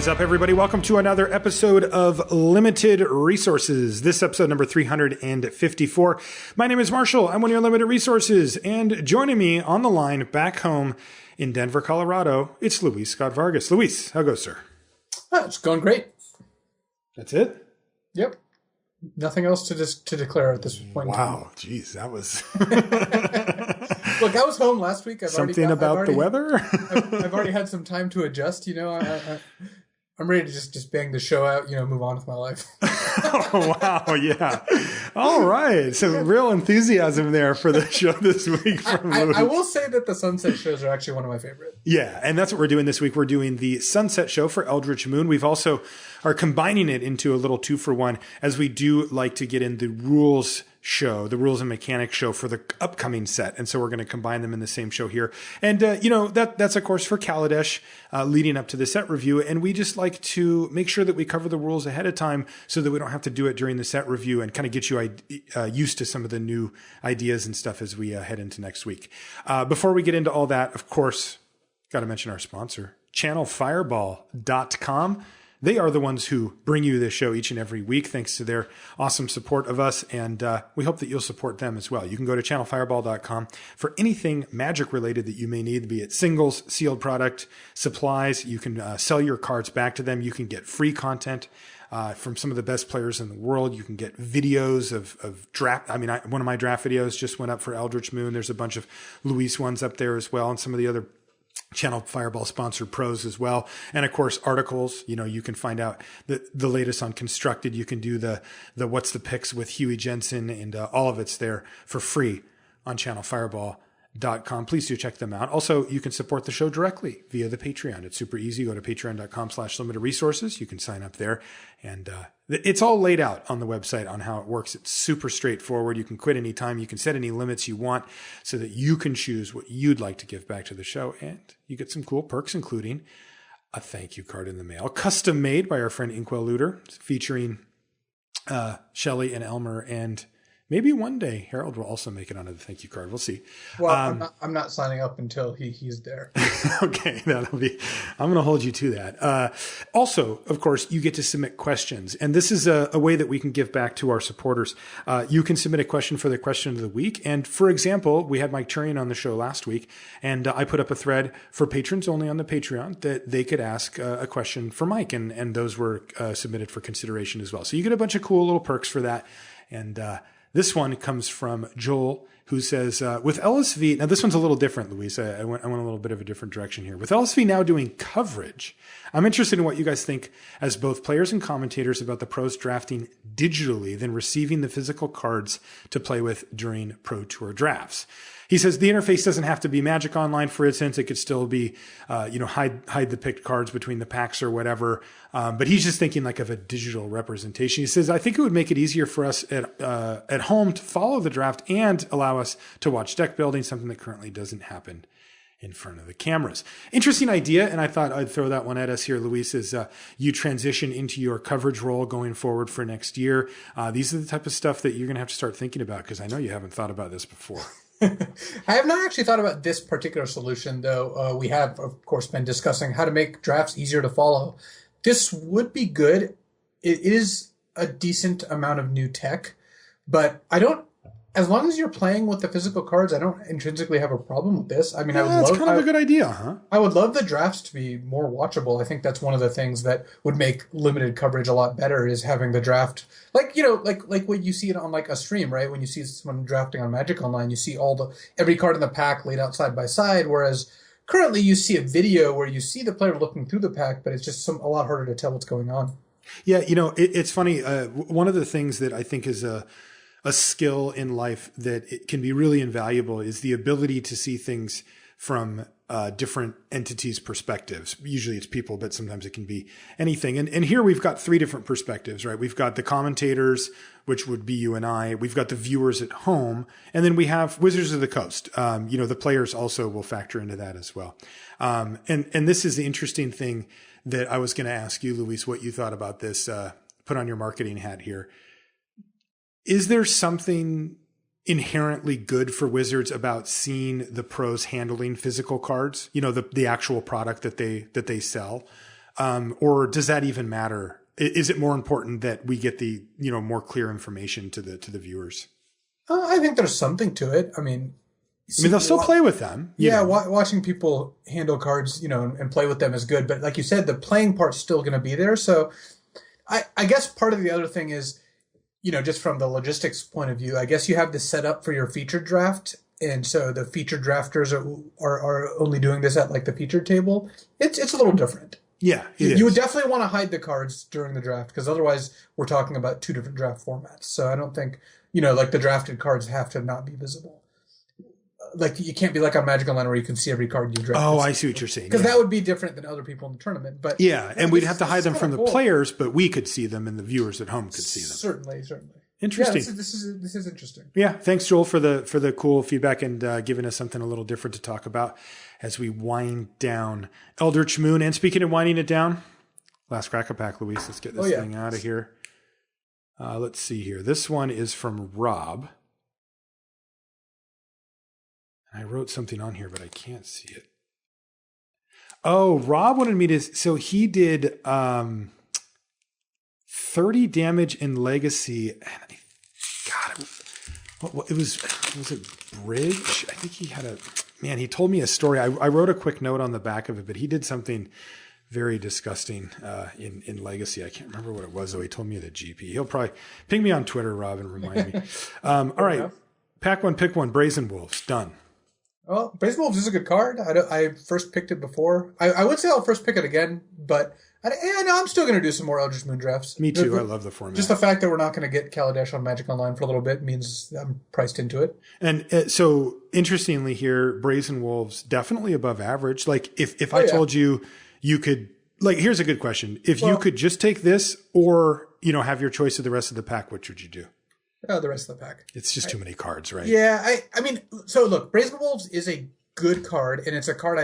What is up, everybody? Welcome to another episode of Limited Resources. This episode number 354. My name is Marshall. I'm one of your Limited Resources. And joining me on the line back home in Denver, Colorado, it's Luis Scott-Vargas. Luis, how goes, sir? It's going great. That's it? Yep. Nothing else to declare at this point. Wow. Jeez, that was... Look, I was home last week. The weather? I've already had some time to adjust. You know, I'm ready to just bang the show out. You know, move on with my life. Oh, wow, yeah. All right, some real enthusiasm there for the show this week. I will say that the sunset shows are actually one of my favorite. Yeah, and that's what we're doing this week. We're doing the sunset show for Eldritch Moon. We've also are combining it into a little 2-for-1, as we do like to get in the rules show, the rules and mechanics show for the upcoming set. And so we're going to combine them in the same show here. And, that's of course for Kaladesh, leading up to the set review. And we just like to make sure that we cover the rules ahead of time so that we don't have to do it during the set review and kind of get you used to some of the new ideas and stuff as we head into next week. Before we get into all that, of course, got to mention our sponsor, channelfireball.com. They are the ones who bring you this show each and every week, thanks to their awesome support of us. And we hope that you'll support them as well. You can go to channelfireball.com for anything magic related that you may need, be it singles, sealed product, supplies. You can sell your cards back to them. You can get free content from some of the best players in the world. You can get videos of draft. I mean, one of my draft videos just went up for Eldritch Moon. There's a bunch of Luis ones up there as well, and some of the other Channel Fireball sponsored pros as well. And of course, articles, you can find out the latest on Constructed. You can do the What's the Picks with Huey Jensen, and all of it's there for free on channelfireball.com. Please do check them out. Also, you can support the show directly via the Patreon. It's super easy. Go to patreon.com/limited resources. You can sign up there, and it's all laid out on the website on how it works. It's super straightforward. You can quit anytime. You can set any limits you want so that you can choose what you'd like to give back to the show. And you get some cool perks, including a thank you card in the mail, custom made by our friend Inkwell Looter, featuring Shelley and Elmer, and maybe one day Harold will also make it onto the thank you card. We'll see. Well, I'm not signing up until he's there. Okay, I'm going to hold you to that. Also, of course, you get to submit questions, and this is a way that we can give back to our supporters. You can submit a question for the question of the week. And for example, we had Mike Turian on the show last week, and I put up a thread for patrons only on the Patreon that they could ask a question for Mike, and those were submitted for consideration as well. So you get a bunch of cool little perks for that. And this one comes from Joel, who says, with LSV, now this one's a little different, Luis. I went a little bit of a different direction here. With LSV now doing coverage, I'm interested in what you guys think as both players and commentators about the pros drafting digitally than receiving the physical cards to play with during Pro Tour drafts. He says the interface doesn't have to be Magic Online, for instance. It could still be, hide the picked cards between the packs or whatever. But he's just thinking like of a digital representation. He says, I think it would make it easier for us at home to follow the draft and allow us to watch deck building, something that currently doesn't happen in front of the cameras. Interesting idea. And I thought I'd throw that one at us here, Luis, as you transition into your coverage role going forward for next year. These are the type of stuff that you're going to have to start thinking about, because I know you haven't thought about this before. I have not actually thought about this particular solution, though. We have, of course, been discussing how to make drafts easier to follow. This would be good. It is a decent amount of new tech, but as long as you're playing with the physical cards, I don't intrinsically have a problem with this. I mean, that's kind of a good idea, huh? I would love the drafts to be more watchable. I think that's one of the things that would make limited coverage a lot better, is having the draft, like when you see it on like a stream, right? When you see someone drafting on Magic Online, you see every card in the pack laid out side by side, whereas currently you see a video where you see the player looking through the pack, but it's just a lot harder to tell what's going on. Yeah, it's funny. One of the things that I think is a skill in life that it can be really invaluable is the ability to see things from different entities' perspectives. Usually it's people, but sometimes it can be anything. And here we've got three different perspectives, right? We've got the commentators, which would be you and I. We've got the viewers at home, and then we have Wizards of the Coast. The players also will factor into that as well. And this is the interesting thing that I was going to ask you, Luis, what you thought about this. Put on your marketing hat here. Is there something inherently good for Wizards about seeing the pros handling physical cards? The actual product that they sell. Or does that even matter? Is it more important that we get the, more clear information to the viewers? I think there's something to it. I mean, they'll still play with them. Watching people handle cards, and play with them is good. But like you said, the playing part's still going to be there. So I guess part of the other thing is, just from the logistics point of view, I guess you have this set up for your featured draft. And so the featured drafters are only doing this at like the featured table. It's a little different. Yeah, you would definitely want to hide the cards during the draft because otherwise we're talking about two different draft formats. So I don't think, like the drafted cards have to not be visible. Like you can't be like on Magic Online where you can see every card you draft. Oh, I see what you're saying. Because that would be different than other people in the tournament. But and we'd have to hide them from the players, but we could see them and the viewers at home could see them. Certainly. Interesting. Yeah, this is interesting. Yeah, thanks Joel for the cool feedback and giving us something a little different to talk about as we wind down Eldritch Moon. And speaking of winding it down, last crack a pack, Luis. Let's get this thing out of here. Let's see here. This one is from Rob. I wrote something on here, but I can't see it. Oh, Rob wanted me to. So he did 30 damage in Legacy. And it was it Bridge? I think he had he told me a story. I wrote a quick note on the back of it, but he did something very disgusting in Legacy. I can't remember what it was, though. He told me at a GP. He'll probably ping me on Twitter, Rob, and remind me. All right. Pack one, pick one. Brazen Wolves. Done. Well, Brazen Wolves is a good card. I first picked it before. I would say I'll first pick it again, but I'm still going to do some more Eldritch Moon drafts. Me too. I love the format. Just the fact that we're not going to get Kaladesh on Magic Online for a little bit means I'm priced into it. And so, interestingly here, Brazen Wolves, definitely above average. Like, if I told you could... Like, here's a good question. If you could just take this or, have your choice of the rest of the pack, what would you do? The rest of the pack. It's just too many cards, right? Yeah, I mean, so look, Brazen Wolves is a good card, and it's a card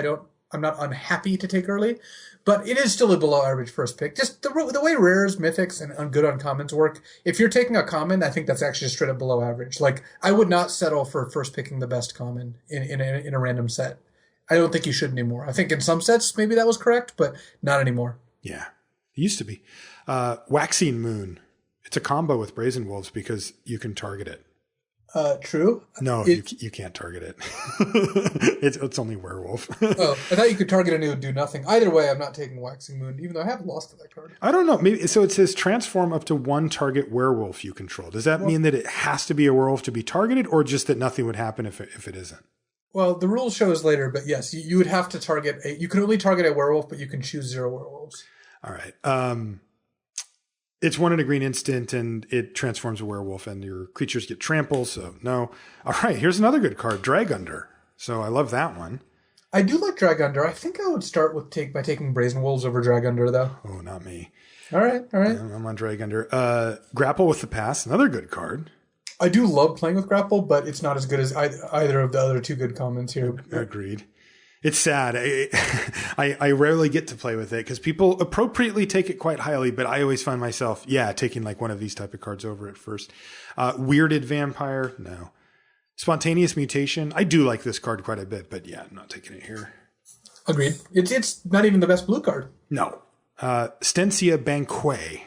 I'm not unhappy to take early, but it is still a below average first pick. Just the way rares, mythics, and good uncommons work, if you're taking a common, I think that's actually just straight up below average. Like, I would not settle for first picking the best common in a random set. I don't think you should anymore. I think in some sets, maybe that was correct, but not anymore. Yeah, it used to be. Waxing Moon. It's a combo with Brazen Wolves because you can target it. True. No, you can't target it. it's only Werewolf. Oh, I thought you could target it and it would do nothing. Either way, I'm not taking Waxing Moon, even though I have lost to that card. I don't know. Maybe so. It says transform up to one target werewolf you control. Does that mean that it has to be a werewolf to be targeted, or just that nothing would happen if it isn't? Well, the rule shows later, but yes, you would have to target you can only target a werewolf, but you can choose 0 werewolves. All right. It's 1 in a green instant, and it transforms a werewolf, and your creatures get trampled, so no. All right, here's another good card, Drag Under. So I love that one. I do like Drag Under. I think I would start by taking Brazen Wolves over Drag Under, though. Oh, not me. All right. I'm on Drag Under. Grapple with the Past, another good card. I do love playing with Grapple, but it's not as good as either of the other two good commons here. Agreed. It's sad. I rarely get to play with it because people appropriately take it quite highly, but I always find myself, taking like one of these type of cards over it first. Weirded Vampire, no. Spontaneous Mutation, I do like this card quite a bit, but I'm not taking it here. Agreed. It's not even the best blue card. No. Stencia Banquet.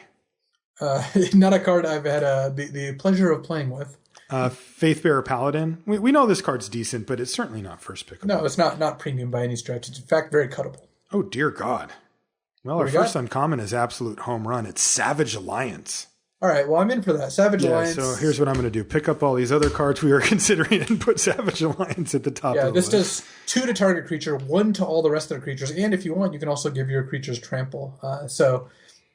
Not a card I've had the pleasure of playing with. Faithbearer Paladin. We know this card's decent, but it's certainly not first pickable. No, it's not premium by any stretch. It's in fact very cuttable. Oh, dear God. Well, our first uncommon is absolute home run. It's Savage Alliance. All right, well, I'm in for that. Savage Alliance. So here's what I'm going to do. Pick up all these other cards we were considering and put Savage Alliance at the top of the list. This does 2 to target creature, 1 to all the rest of the creatures, and if you want, you can also give your creatures trample. So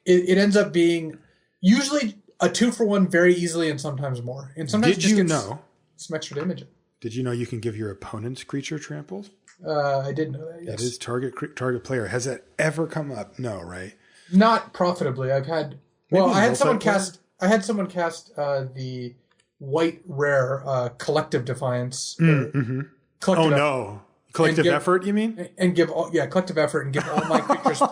it ends up being usually a 2-for-1 very easily and sometimes more. And sometimes Did you know some extra damage. Did you know you can give your opponent's creature tramples? I did know that, yes. That is target player. Has that ever come up? No, right? Not profitably. I've had... Well, I had someone cast the white rare Collective Defiance. Collective Effort, you mean? And give Collective Effort and give all my creatures +++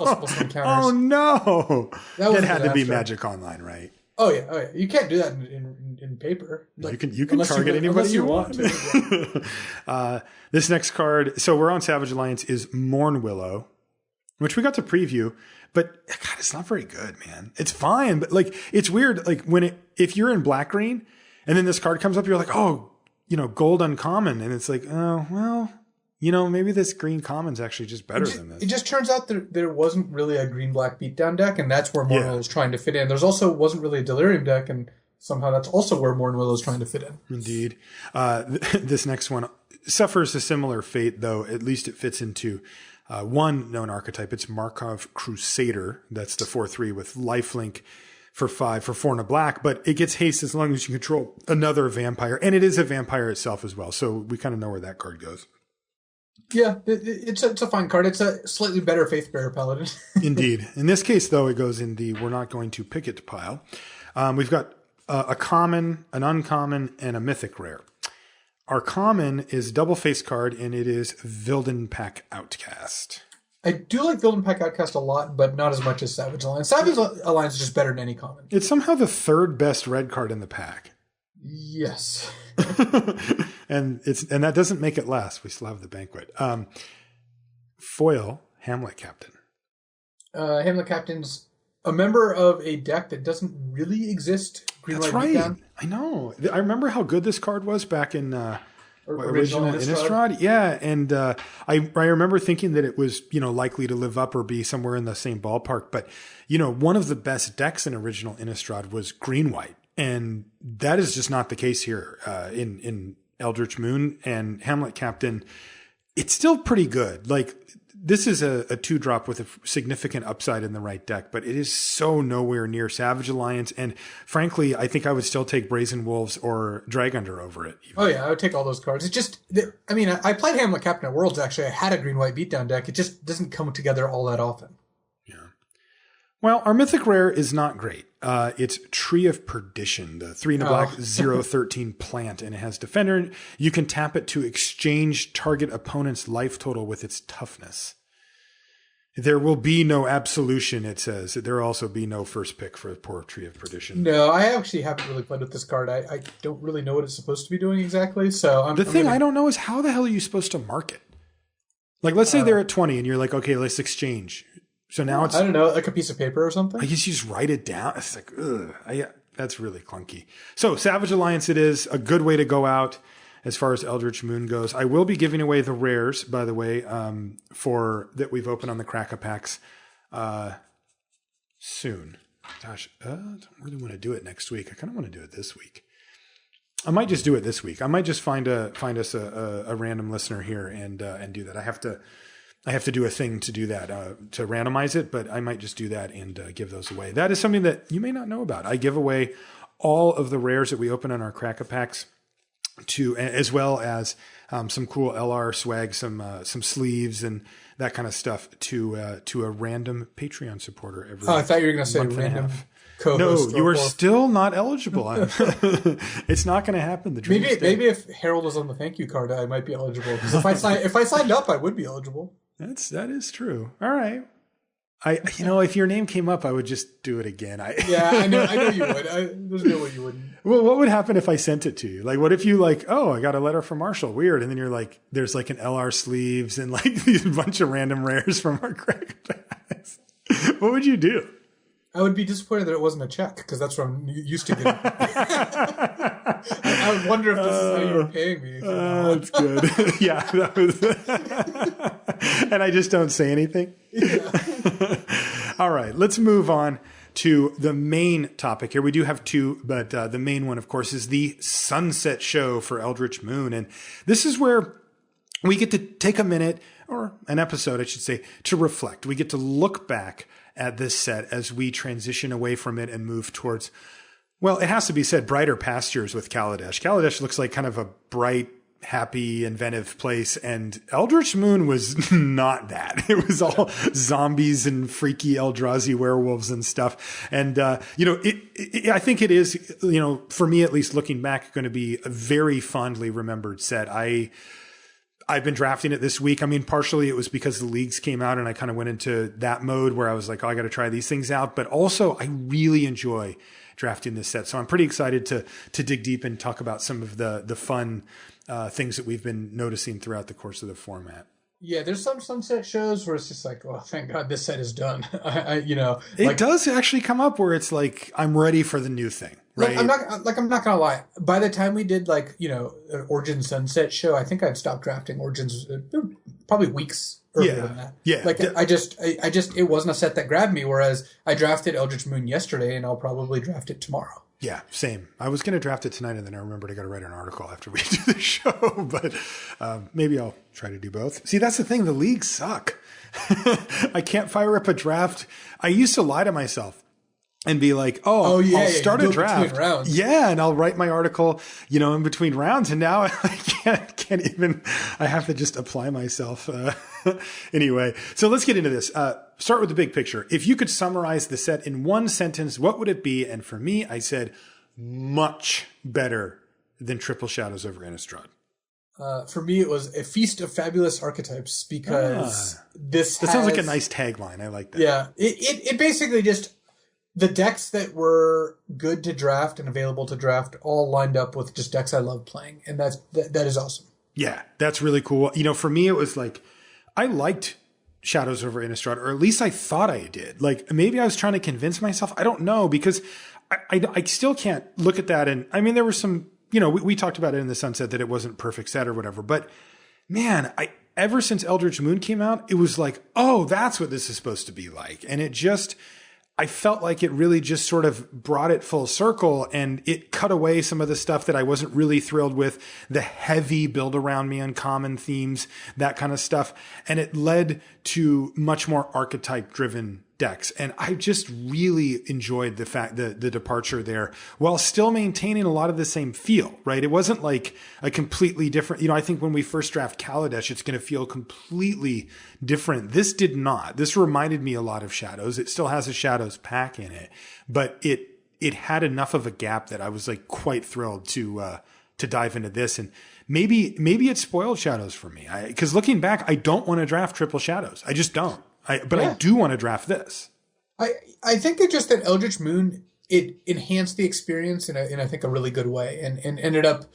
encounters. Oh no! That had to be disaster. Magic Online, right? Oh yeah. You can't do that in paper. Like, you can target anybody you want. This next card, so we're on Savage Alliance, is Mourn Willow. which we got to preview, but God, it's not very good, man. It's fine, but like, it's weird. Like if you're in black green and then this card comes up, you're like, oh, gold uncommon. And it's like, oh, well, maybe this green common's actually just better than this. It just turns out there wasn't really a green-black beatdown deck, and that's where Mornwell is trying to fit in. There's also wasn't really a Delirium deck, and somehow that's also where Mornwell is trying to fit in. Indeed. This next one suffers a similar fate, though. At least it fits into one known archetype. It's Markov Crusader. That's the 4/3 with lifelink for 5 for 4 and a black, but it gets haste as long as you control another vampire, and it is a vampire itself as well. So we kind of know where that card goes. Yeah, it's a fine card. It's a slightly better Faithbearer Paladin. Indeed. In this case, though, it goes in the we're not going to pick it pile. We've got a common, an uncommon, and a mythic rare. Our common is double face card, and it is Vildenpack Outcast. I do like Vildenpack Outcast a lot, but not as much as Savage Alliance. Savage Alliance is just better than any common. It's somehow the third best red card in the pack. Yes. and that doesn't make it last. We still have the banquet. Foil, Hamlet Captain. Hamlet Captain's a member of a deck that doesn't really exist. That's right. Beatdown. I know. I remember how good this card was back in original Innistrad. Yeah, and I remember thinking that it was likely to live up or be somewhere in the same ballpark. But one of the best decks in original Innistrad was green-white. And that is just not the case here in Eldritch Moon and Hamlet Captain. It's still pretty good. Like, this is a 2-drop with a significant upside in the right deck, but it is so nowhere near Savage Alliance. And frankly, I think I would still take Brazen Wolves or Dragunder over it. Oh yeah, I would take all those cards. It's just, I played Hamlet Captain at Worlds, actually. I had a green-white beatdown deck. It just doesn't come together all that often. Well, our mythic rare is not great. It's Tree of Perdition, the 3 and a black 0/13 plant, and it has Defender. You can tap it to exchange target opponent's life total with its toughness. There will be no absolution, it says. There will also be no first pick for the poor Tree of Perdition. No, I actually haven't really played with this card. I don't really know what it's supposed to be doing exactly. So I don't know is how the hell are you supposed to mark it? Like, let's say they're at 20 and you're like, okay, let's exchange. So now it's... I don't know, like a piece of paper or something? I guess you just write it down. It's like, that's really clunky. So Savage Alliance it is. A good way to go out as far as Eldritch Moon goes. I will be giving away the rares, by the way, that we've opened on the Crack-a-Packs soon. Gosh, I don't really want to do it next week. I kind of want to do it this week. I might just do it this week. I might just find us a random listener here and do that. I have to do a thing to do that, to randomize it, but I might just do that and give those away. That is something that you may not know about. I give away all of the rares that we open on our Crack-a-Packs as well as some cool LR swag, some sleeves and that kind of stuff to a random Patreon supporter every I thought you were going to say random co-host. No, you are still not eligible. It's not going to happen. Maybe if Harold was on the thank you card, I might be eligible. Because if I signed up, I would be eligible. That is true. All right. If your name came up, I would just do it again. I know you would. There's no way you wouldn't. Well, what would happen if I sent it to you? Like, what if you I got a letter from Marshall. Weird. And then you're like, there's like an LR sleeves and like these bunch of random rares from our Crack-a-Packs. What would you do? I would be disappointed that it wasn't a check because that's what I'm used to getting. I would wonder if this is how you were paying me. That's good. Yeah, that was. And I just don't say anything. Yeah. All right, let's move on to the main topic here. We do have two, but the main one, of course, is the Sunset Show for Eldritch Moon, and this is where we get to take a minute, or an episode, I should say, to reflect. We get to look back at this set as we transition away from it and move towards, well, it has to be said, brighter pastures with Kaladesh. Kaladesh looks like kind of a bright, happy, inventive place, and Eldritch Moon was not that. It was all zombies and freaky Eldrazi werewolves and stuff. And, I think it is, for me at least, looking back, going to be a very fondly remembered set. I've been drafting it this week. I mean, partially it was because the leagues came out and I kind of went into that mode where I was like, I got to try these things out. But also I really enjoy drafting this set. So I'm pretty excited to dig deep and talk about some of the fun things that we've been noticing throughout the course of the format. Yeah, there's some sunset shows where it's just like, oh, thank God this set is done. It does actually come up where it's like, I'm ready for the new thing, right? I'm not gonna lie. By the time we did an Origin Sunset show, I think I'd stopped drafting Origins probably weeks earlier than that. Yeah. I just it wasn't a set that grabbed me. Whereas I drafted Eldritch Moon yesterday, and I'll probably draft it tomorrow. Yeah, same. I was going to draft it tonight, and then I remembered I got to write an article after we do the show. But maybe I'll try to do both. See, that's the thing. The leagues suck. I can't fire up a draft. I used to lie to myself and be like, I'll start a draft. Yeah, and I'll write my article, in between rounds. And now I can't even. I have to just apply myself. Anyway, so let's get into this. Start with the big picture. If you could summarize the set in one sentence, what would it be? And for me, I said much better than Triple Shadows over Innistrad. For me, it was a feast of fabulous archetypes because that sounds like a nice tagline. I like that. Yeah, it basically just the decks that were good to draft and available to draft all lined up with just decks I love playing, and that is awesome. Yeah, that's really cool. For me, it was like I liked Shadows over Innistrad, or at least I thought I did. Like maybe I was trying to convince myself. I don't know, because I still can't look at that. And I mean, there were some, we talked about it in the Sunset that it wasn't perfect set or whatever, but man, ever since Eldritch Moon came out, it was like, oh, that's what this is supposed to be like. And I felt like it really just sort of brought it full circle, and it cut away some of the stuff that I wasn't really thrilled with, the heavy build around me uncommon themes, that kind of stuff. And it led to much more archetype driven decks. And I just really enjoyed the departure there, while still maintaining a lot of the same feel, right? It wasn't like a completely different, I think when we first draft Kaladesh, it's going to feel completely different. This did not. This reminded me a lot of Shadows. It still has a Shadows pack in it, but it had enough of a gap that I was like quite thrilled to dive into this. And maybe it spoiled Shadows for me. Because looking back, I don't want to draft Triple Shadows. I just don't. I do want to draft this. I think that just that Eldritch Moon, it enhanced the experience in I think a really good way, and ended up,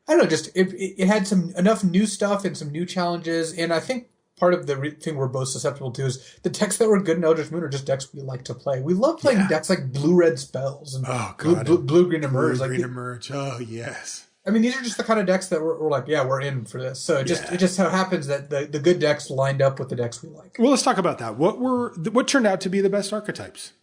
I don't know, just it had enough new stuff and some new challenges. And I think part of the thing we're both susceptible to is the decks that were good in Eldritch Moon are just decks we like to play. We love playing decks like blue-red spells and blue-green emerge. Blue-green emerge. Oh, yes. I mean, these are just the kind of decks that we're like, yeah, we're in for this. So it just so happens that the good decks lined up with the decks we like. Well, let's talk about that. What turned out to be the best archetypes?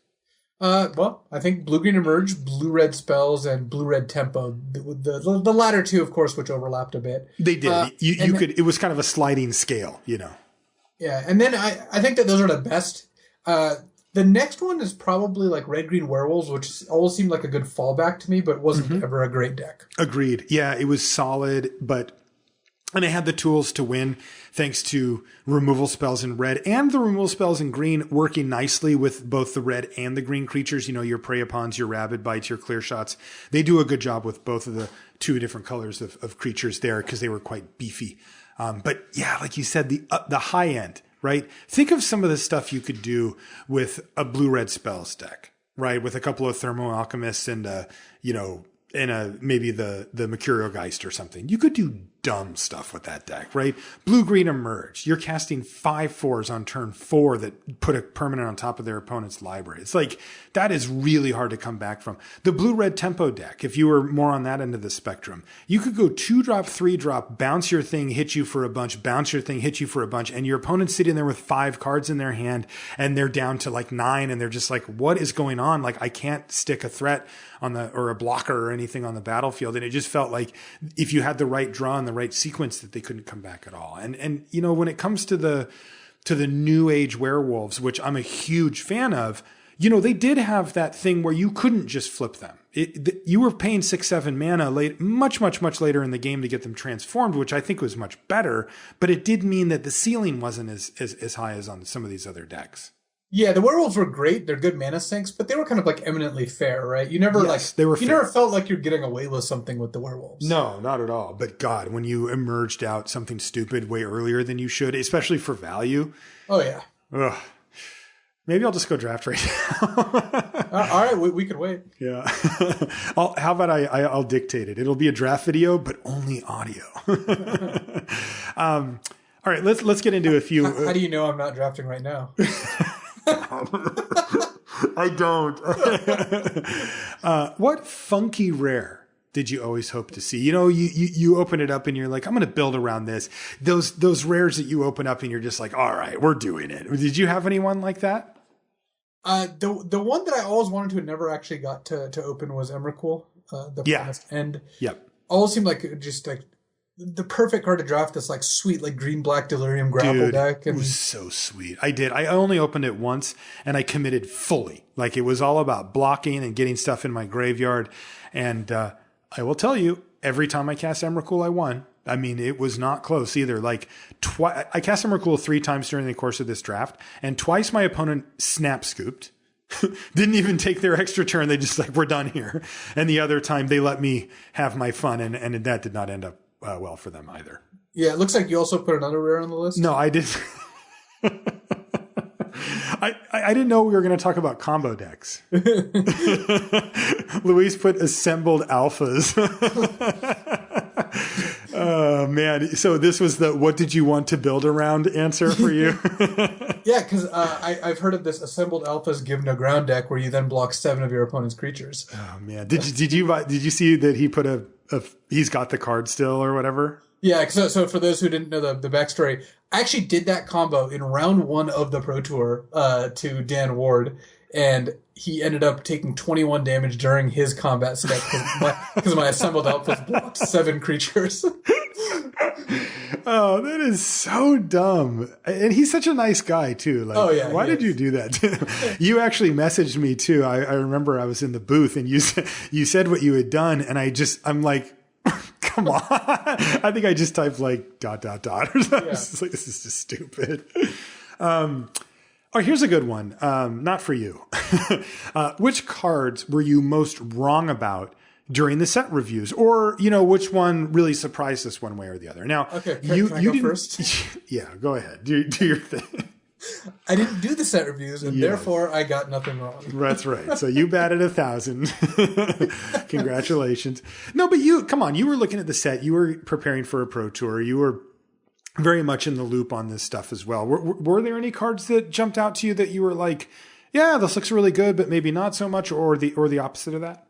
Well, I think blue-green emerge, blue-red spells, and blue-red tempo. The latter two, of course, which overlapped a bit. They did. It was kind of a sliding scale, Yeah, and then I think that those are the best. The next one is probably like red-green werewolves, which always seemed like a good fallback to me, but wasn't ever a great deck. Agreed. Yeah, it was solid, and it had the tools to win thanks to removal spells in red and the removal spells in green working nicely with both the red and the green creatures. Your prey upons, your rabid bites, your clear shots. They do a good job with both of the two different colors of creatures there because they were quite beefy. But yeah, like you said, the high end, right? Think of some of the stuff you could do with a blue-red spells deck, right? With a couple of Thermo Alchemists and, maybe the Mercurial Geist or something. You could do dumb stuff with that deck, right? Blue-green emerge. You're casting 5/4s on turn 4 that put a permanent on top of their opponent's library. It's like, that is really hard to come back from. The blue-red tempo deck, if you were more on that end of the spectrum, you could go 2-drop, 3-drop, bounce your thing, hit you for a bunch, bounce your thing, hit you for a bunch, and your opponent's sitting there with 5 cards in their hand, and they're down to like 9, and they're just like, what is going on? Like, I can't stick a threat or a blocker or anything on the battlefield. And it just felt like if you had the right draw and the right sequence that they couldn't come back at all. And when it comes to the new age werewolves, which I'm a huge fan of, they did have that thing where you couldn't just flip them. You were paying 6-7 mana much later in the game to get them transformed, which I think was much better, but it did mean that the ceiling wasn't as high as on some of these other decks. Yeah, the werewolves were great. They're good mana sinks, but they were kind of like eminently fair, right? You never never felt like you're getting away with something with the werewolves. No, not at all. But God, when you emerged out something stupid way earlier than you should, especially for value. Oh yeah. Ugh. Maybe I'll just go draft right now. All right, we could wait. Yeah. How about I'll dictate it? It'll be a draft video, but only audio. All right, let's get into a few. How do you know I'm not drafting right now? I don't. What funky rare did you always hope to see? You open it up and you're like, I'm going to build around this. Those rares that you open up and you're just like, all right, we're doing it. Did you have anyone like that? The one that I always wanted to and never actually got to open was Emrakul, the Promised End. Yep. Always seemed like just like the perfect card to draft this like sweet like green-black Delirium Grapple deck. And it was so sweet. I only opened it once and I committed fully. Like it was all about blocking and getting stuff in my graveyard. And I will tell you, every time I cast Emrakul, I won. I mean, it was not close either. Like I cast Emrakul 3 times during the course of this draft, and twice my opponent snap scooped. Didn't even take their extra turn. They just like, we're done here. And the other time they let me have my fun, and that did not end up well for them either. Yeah, it looks like you also put another rare on the list. No, I didn't. I didn't know we were going to talk about combo decks. Luis put assembled alphas. Oh, man. So this was the what did you want to build around answer for you? Yeah, because I've heard of this assembled alphas given a ground deck where you then block 7 of your opponent's creatures. Oh, man. Did you see that he put he's got the card still or whatever? Yeah, so for those who didn't know the backstory, I actually did that combo in round 1 of the Pro Tour to Dan Ward, and he ended up taking 21 damage during his combat step because my assembled alphas blocked 7 creatures. Oh, that is so dumb. And he's such a nice guy, too. Like, oh, yeah. Why did you do that? You actually messaged me, too. I remember I was in the booth, and you said what you had done, and I'm like, come on. I think I just typed like ... or something. Yeah. Like, this is just stupid. Oh, here's a good one. Not for you. Which cards were you most wrong about during the set reviews? Or, which one really surprised us one way or the other? Now, okay, can I go first? Yeah, go ahead. Do your thing. I didn't do the set reviews, and therefore I got nothing wrong. That's right. So you batted 1,000. Congratulations. No, but come on. You were looking at the set. You were preparing for a Pro Tour. You were very much in the loop on this stuff as well. Were there any cards that jumped out to you that you were like, yeah, this looks really good, but maybe not so much, or the opposite of that?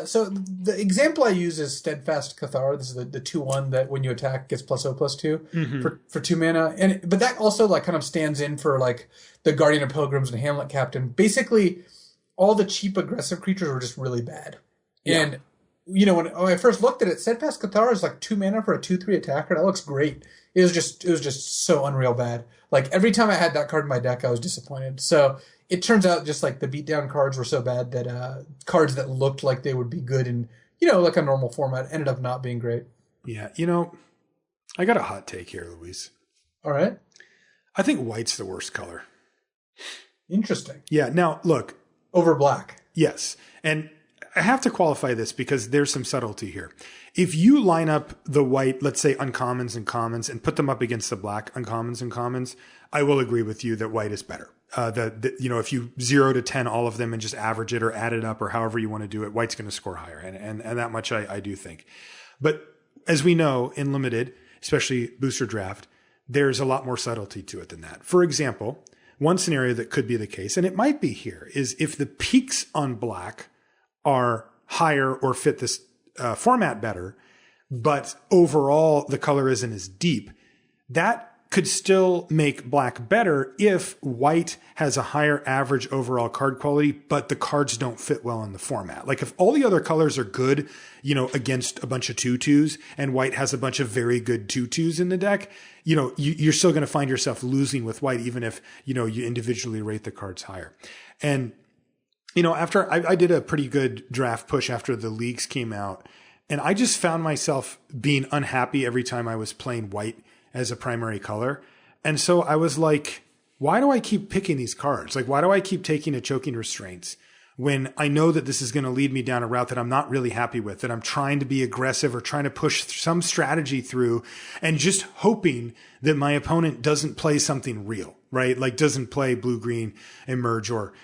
So the example I use is Steadfast Cathar. This is the 2/1 that when you attack gets +0/+2 for 2 mana. But that also like kind of stands in for like the Guardian of Pilgrims and Hamlet Captain. Basically, all the cheap aggressive creatures were just really bad. Yeah. And when I first looked at it, Steadfast Cathar is like 2 mana for a 2/3 attacker. That looks great. It was just so unreal bad. Like every time I had that card in my deck, I was disappointed. So it turns out just like the beatdown cards were so bad that cards that looked like they would be good in, like a normal format ended up not being great. Yeah. I got a hot take here, Luis. All right. I think white's the worst color. Interesting. Yeah. Now, look. Over black. Yes. And I have to qualify this because there's some subtlety here. If you line up the white, let's say uncommons and commons, and put them up against the black uncommons and commons, I will agree with you that white is better. If you 0 to 10 all of them and just average it or add it up or however you want to do it, white's going to score higher. And that much I do think. But as we know in limited, especially booster draft, there's a lot more subtlety to it than that. For example, one scenario that could be the case, and it might be here, is if the peaks on black are higher or fit this format better, but overall the color isn't as deep, that could still make black better if white has a higher average overall card quality, but the cards don't fit well in the format. Like if all the other colors are good, against a bunch of 2/2s, and white has a bunch of very good 2/2s in the deck, you're still going to find yourself losing with white, even if, you individually rate the cards higher. And, after I did a pretty good draft push after the leagues came out, and I just found myself being unhappy every time I was playing white as a primary color. And so I was like, why do I keep picking these cards? Like, why do I keep taking a Choking Restraints when I know that this is going to lead me down a route that I'm not really happy with, that I'm trying to be aggressive or trying to push some strategy through and just hoping that my opponent doesn't play something real, right? Like doesn't play blue-green emerge or,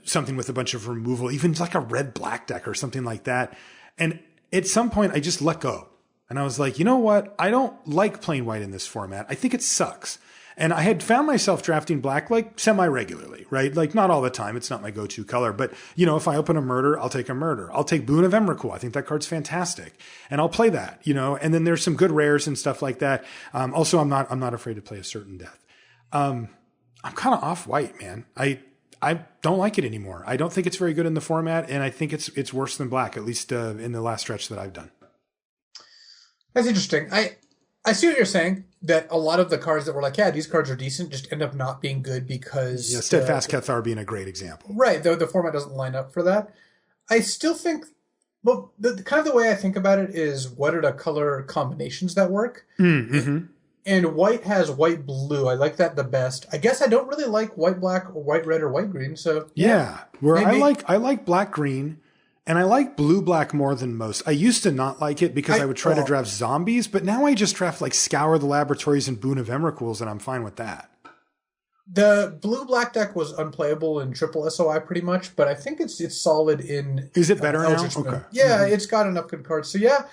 something with a bunch of removal, even like a red-black deck or something like that. And at some point I just let go. And I was like, you know what? I don't like playing white in this format. I think it sucks. And I had found myself drafting black like semi-regularly, right? Like not all the time. It's not my go-to color. But, if I open a murder, I'll take a murder. I'll take Boon of Emrakul. I think that card's fantastic. And I'll play that, And then there's some good rares and stuff like that. Also, I'm not afraid to play a certain death. I'm kind of off white, man. I don't like it anymore. I don't think it's very good in the format. And I think it's worse than black, at least in the last stretch that I've done. That's interesting. I see what you're saying, that a lot of the cards that were like, yeah, these cards are decent, just end up not being good because... Yeah, Steadfast Cathar being a great example. Right, though the format doesn't line up for that. I still think, well, the kind of the way I think about it is what are the color combinations that work? Mm-hmm. And white has white-blue. I like that the best. I guess I don't really like white-black or white-red or white-green, so... Yeah, where maybe. I like black-green... And I like blue-black more than most. I used to not like it because I would try to draft zombies, but now I just draft like Scour the Laboratories and Boon of Emrakuls, and I'm fine with that. The blue-black deck was unplayable in triple SOI pretty much, but I think it's solid in... Is it better now? Eldritch Moon. Okay. Yeah, It's got enough good cards. So yeah,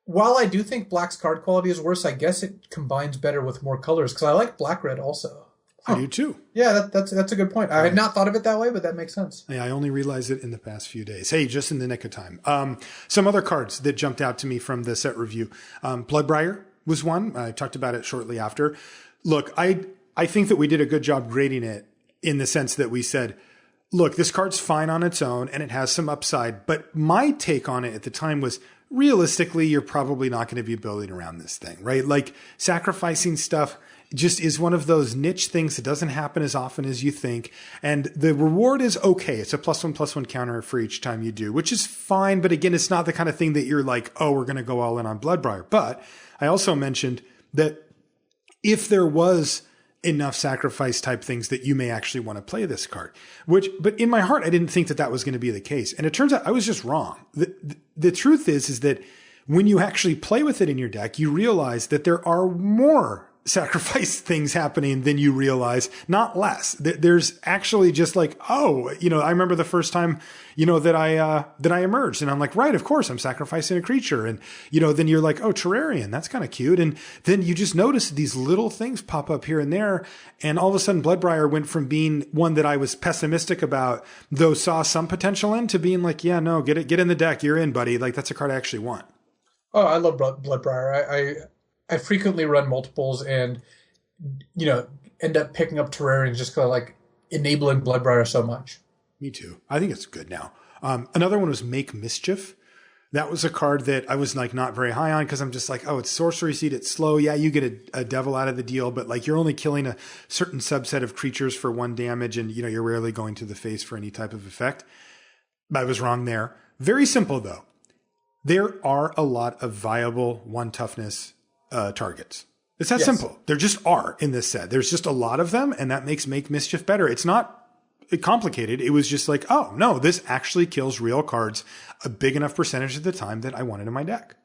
while I do think black's card quality is worse, I guess it combines better with more colors, because I like black-red also. I do too. Yeah, that's a good point. I had not thought of it that way, but that makes sense. Yeah, I only realized it in the past few days. Hey, just in the nick of time. Some other cards that jumped out to me from the set review. Bloodbriar was one. I talked about it shortly after. Look, I think that we did a good job grading it in the sense that we said, look, this card's fine on its own and it has some upside. But my take on it at the time was, realistically, you're probably not going to be building around this thing, right? Like sacrificing stuff just is one of those niche things that doesn't happen as often as you think. And the reward is okay. It's a +1/+1 counter for each time you do, which is fine. But again, it's not the kind of thing that you're like, oh, we're going to go all in on Bloodbriar. But I also mentioned that if there was enough sacrifice type things that you may actually want to play this card, but in my heart, I didn't think that that was going to be the case. And it turns out I was just wrong. The truth is that when you actually play with it in your deck, you realize that there are more sacrifice things happening than you realize, not less. There's actually just like, oh, I remember the first time, that I emerged and I'm like, right, of course I'm sacrificing a creature. And, then you're like, oh, Terrarian, that's kind of cute. And then you just notice these little things pop up here and there. And all of a sudden Bloodbriar went from being one that I was pessimistic about, though saw some potential in, to being like, yeah, no, get in the deck. You're in, buddy. Like that's a card I actually want. Oh, I love Bloodbriar. I frequently run multiples and, end up picking up Terrarians just because I like enabling Bloodbriar so much. Me too. I think it's good now. Another one was Make Mischief. That was a card that I was like not very high on because I'm just like, oh, it's sorcery seed. It's slow. Yeah, you get a devil out of the deal, but like you're only killing a certain subset of creatures for 1 damage and, you're rarely going to the face for any type of effect. I was wrong there. Very simple though. There are a lot of viable 1 toughness targets. It's that simple. There just are in this set. There's just a lot of them, and that makes Make Mischief better. It's not complicated. It was just like, oh, no, this actually kills real cards a big enough percentage of the time that I wanted in my deck.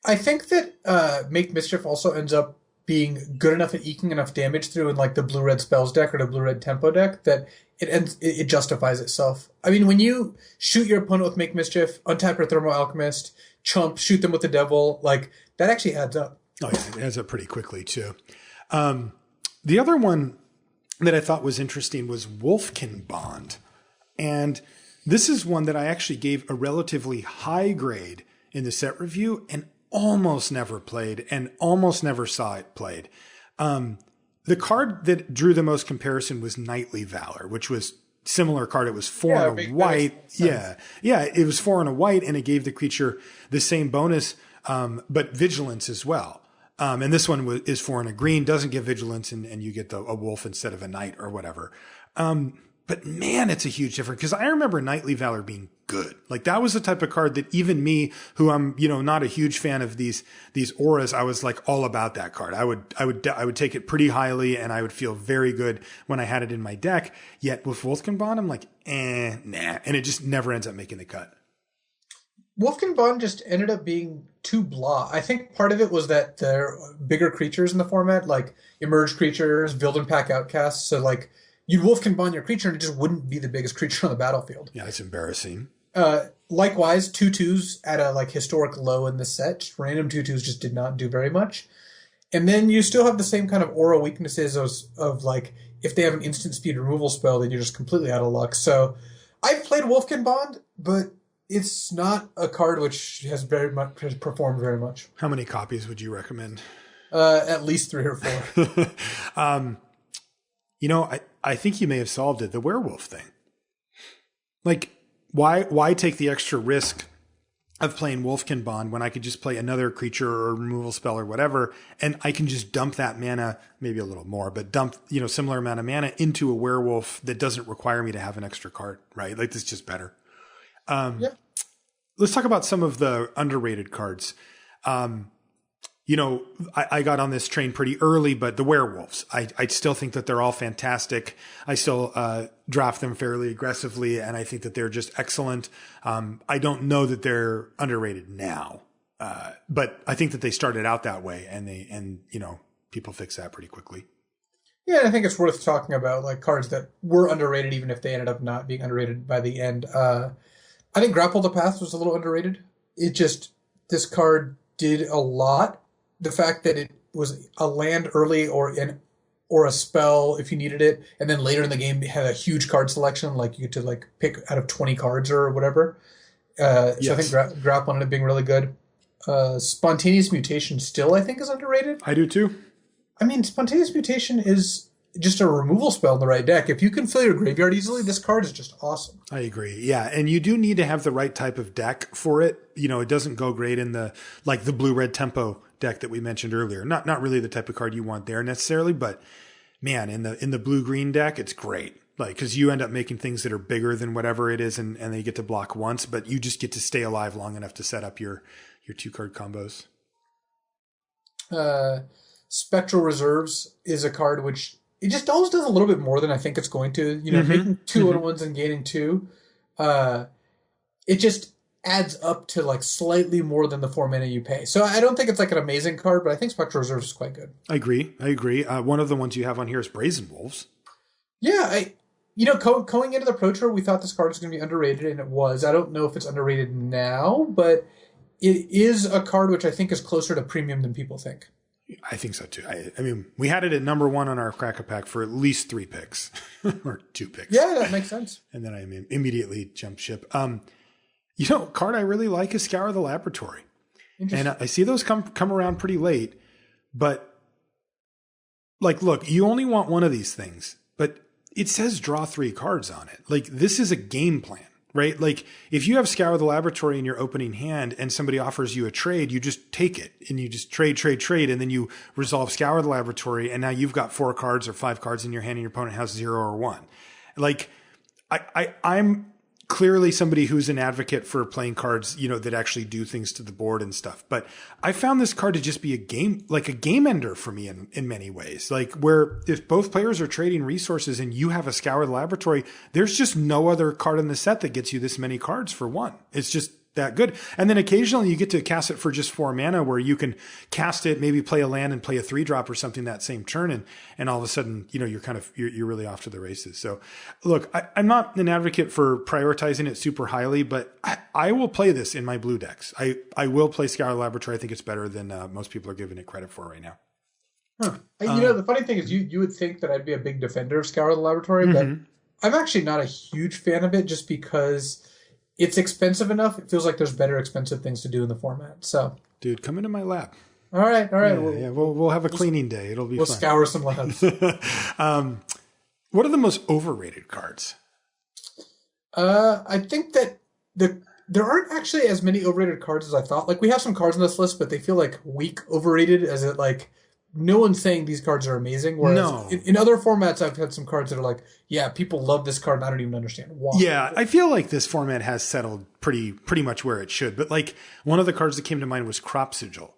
I think that Make Mischief also ends up being good enough at eking enough damage through in like the blue-red spells deck or the blue-red tempo deck that it justifies itself. I mean, when you shoot your opponent with Make Mischief, untap your Thermo Alchemist, chump, shoot them with the devil, like that actually adds up. Oh yeah, it adds up pretty quickly too. The other one that I thought was interesting was Wolfkin Bond. And this is one that I actually gave a relatively high grade in the set review and almost never played and almost never saw it played. The card that drew the most comparison was Knightly Valor, which was similar card. It was 4 and a white. Yeah. It was 4 and a white, and it gave the creature the same bonus, but vigilance as well. And this one is 4 and a green, doesn't give vigilance, and you get a wolf instead of a knight or whatever. But man, it's a huge difference because I remember Knightly Valor being good. Like that was the type of card that even me, who I'm, not a huge fan of these auras, I was like all about that card. I would take it pretty highly and I would feel very good when I had it in my deck. Yet with Wolfkin Bond, I'm like, nah. And it just never ends up making the cut. Wolfkin Bond just ended up being too blah. I think part of it was that there are bigger creatures in the format, like emerged creatures, Vildan Pack Outcasts. So like, you'd Wolfkin Bond your creature and it just wouldn't be the biggest creature on the battlefield. Yeah, it's embarrassing. likewise, 2/2s at a like historic low in the set. Just random 2/2s just did not do very much. And then you still have the same kind of aura weaknesses of like, if they have an instant speed removal spell, then you're just completely out of luck. So I've played Wolfkin Bond, but it's not a card which has performed very much. How many copies would you recommend? At least 3 or 4. I think you may have solved it. The werewolf thing. Like, why take the extra risk of playing Wolfkin Bond when I could just play another creature or removal spell or whatever, and I can just dump that mana, maybe a little more, but dump, similar amount of mana into a werewolf that doesn't require me to have an extra card, right? Like, this is just better. Yeah. Let's talk about some of the underrated cards. I got on this train pretty early, but the werewolves, I still think that they're all fantastic. I still draft them fairly aggressively, and I think that they're just excellent. I don't know that they're underrated now, but I think that they started out that way, and people fix that pretty quickly. Yeah, I think it's worth talking about like cards that were underrated, even if they ended up not being underrated by the end. I think Grapple the Path was a little underrated. This card did a lot. The fact that it was a land early or a spell if you needed it, and then later in the game it had a huge card selection, like you get to like pick out of 20 cards or whatever. Yes. So I think Grapple ended up being really good. Spontaneous Mutation still I think is underrated. I do too. I mean, Spontaneous Mutation is just a removal spell in the right deck. If you can fill your graveyard easily, this card is just awesome. I agree. Yeah. And you do need to have the right type of deck for it. It doesn't go great in the blue-red tempo deck that we mentioned earlier. Not really the type of card you want there necessarily, but man, in the blue-green deck, it's great. Like, cause you end up making things that are bigger than whatever it is and they get to block once, but you just get to stay alive long enough to set up your 2-card combos. Spectral Reserves is a card which it just always does a little bit more than I think it's going to. Making 2/1s and gaining 2. It just adds up to like slightly more than the 4 mana you pay. So I don't think it's like an amazing card, but I think Spectral Reserves is quite good. I agree. One of the ones you have on here is Brazen Wolves. Yeah, going into the Pro Tour, we thought this card was going to be underrated, and it was. I don't know if it's underrated now, but it is a card which I think is closer to premium than people think. I think so too. I mean, we had it at number 1 on our Crack-a-Pack for at least 3 picks or 2 picks. Yeah, that makes sense. And then I immediately jumped ship. A card I really like is Scour the Laboratory. And I see those come around pretty late, but like, look, you only want one of these things, but it says draw 3 cards on it. Like, this is a game plan, right? Like, if you have Scour the Laboratory in your opening hand and somebody offers you a trade, you just take it and you just trade, and then you resolve Scour the Laboratory, and now you've got 4 cards or 5 cards in your hand and your opponent has 0 or 1. Like, I'm clearly somebody who's an advocate for playing cards, that actually do things to the board and stuff. But I found this card to just be a game ender for me in many ways. Like, where if both players are trading resources and you have a Scour the Laboratory, there's just no other card in the set that gets you this many cards for 1. It's just that good. And then occasionally you get to cast it for just 4 mana, where you can cast it, maybe play a land and play a 3-drop or something that same turn. And all of a sudden, you're really off to the races. So look, I'm not an advocate for prioritizing it super highly, but I will play this in my blue decks. I will play Scour the Laboratory. I think it's better than most people are giving it credit for right now. Huh. The funny thing is you would think that I'd be a big defender of Scour the Laboratory, but I'm actually not a huge fan of it just because it's expensive enough. It feels like there's better expensive things to do in the format. So, dude, come into my lab. All right. We'll have a cleaning day. It'll be fun. We'll scour some labs. What are the most overrated cards? I think that there aren't actually as many overrated cards as I thought. Like, we have some cards on this list, but they feel like weak overrated, as it like no one's saying these cards are amazing. Whereas in other formats, I've had some cards that are like, yeah, people love this card and I don't even understand why. Yeah, I feel like this format has settled pretty much where it should. But like, one of the cards that came to mind was Crop Sigil,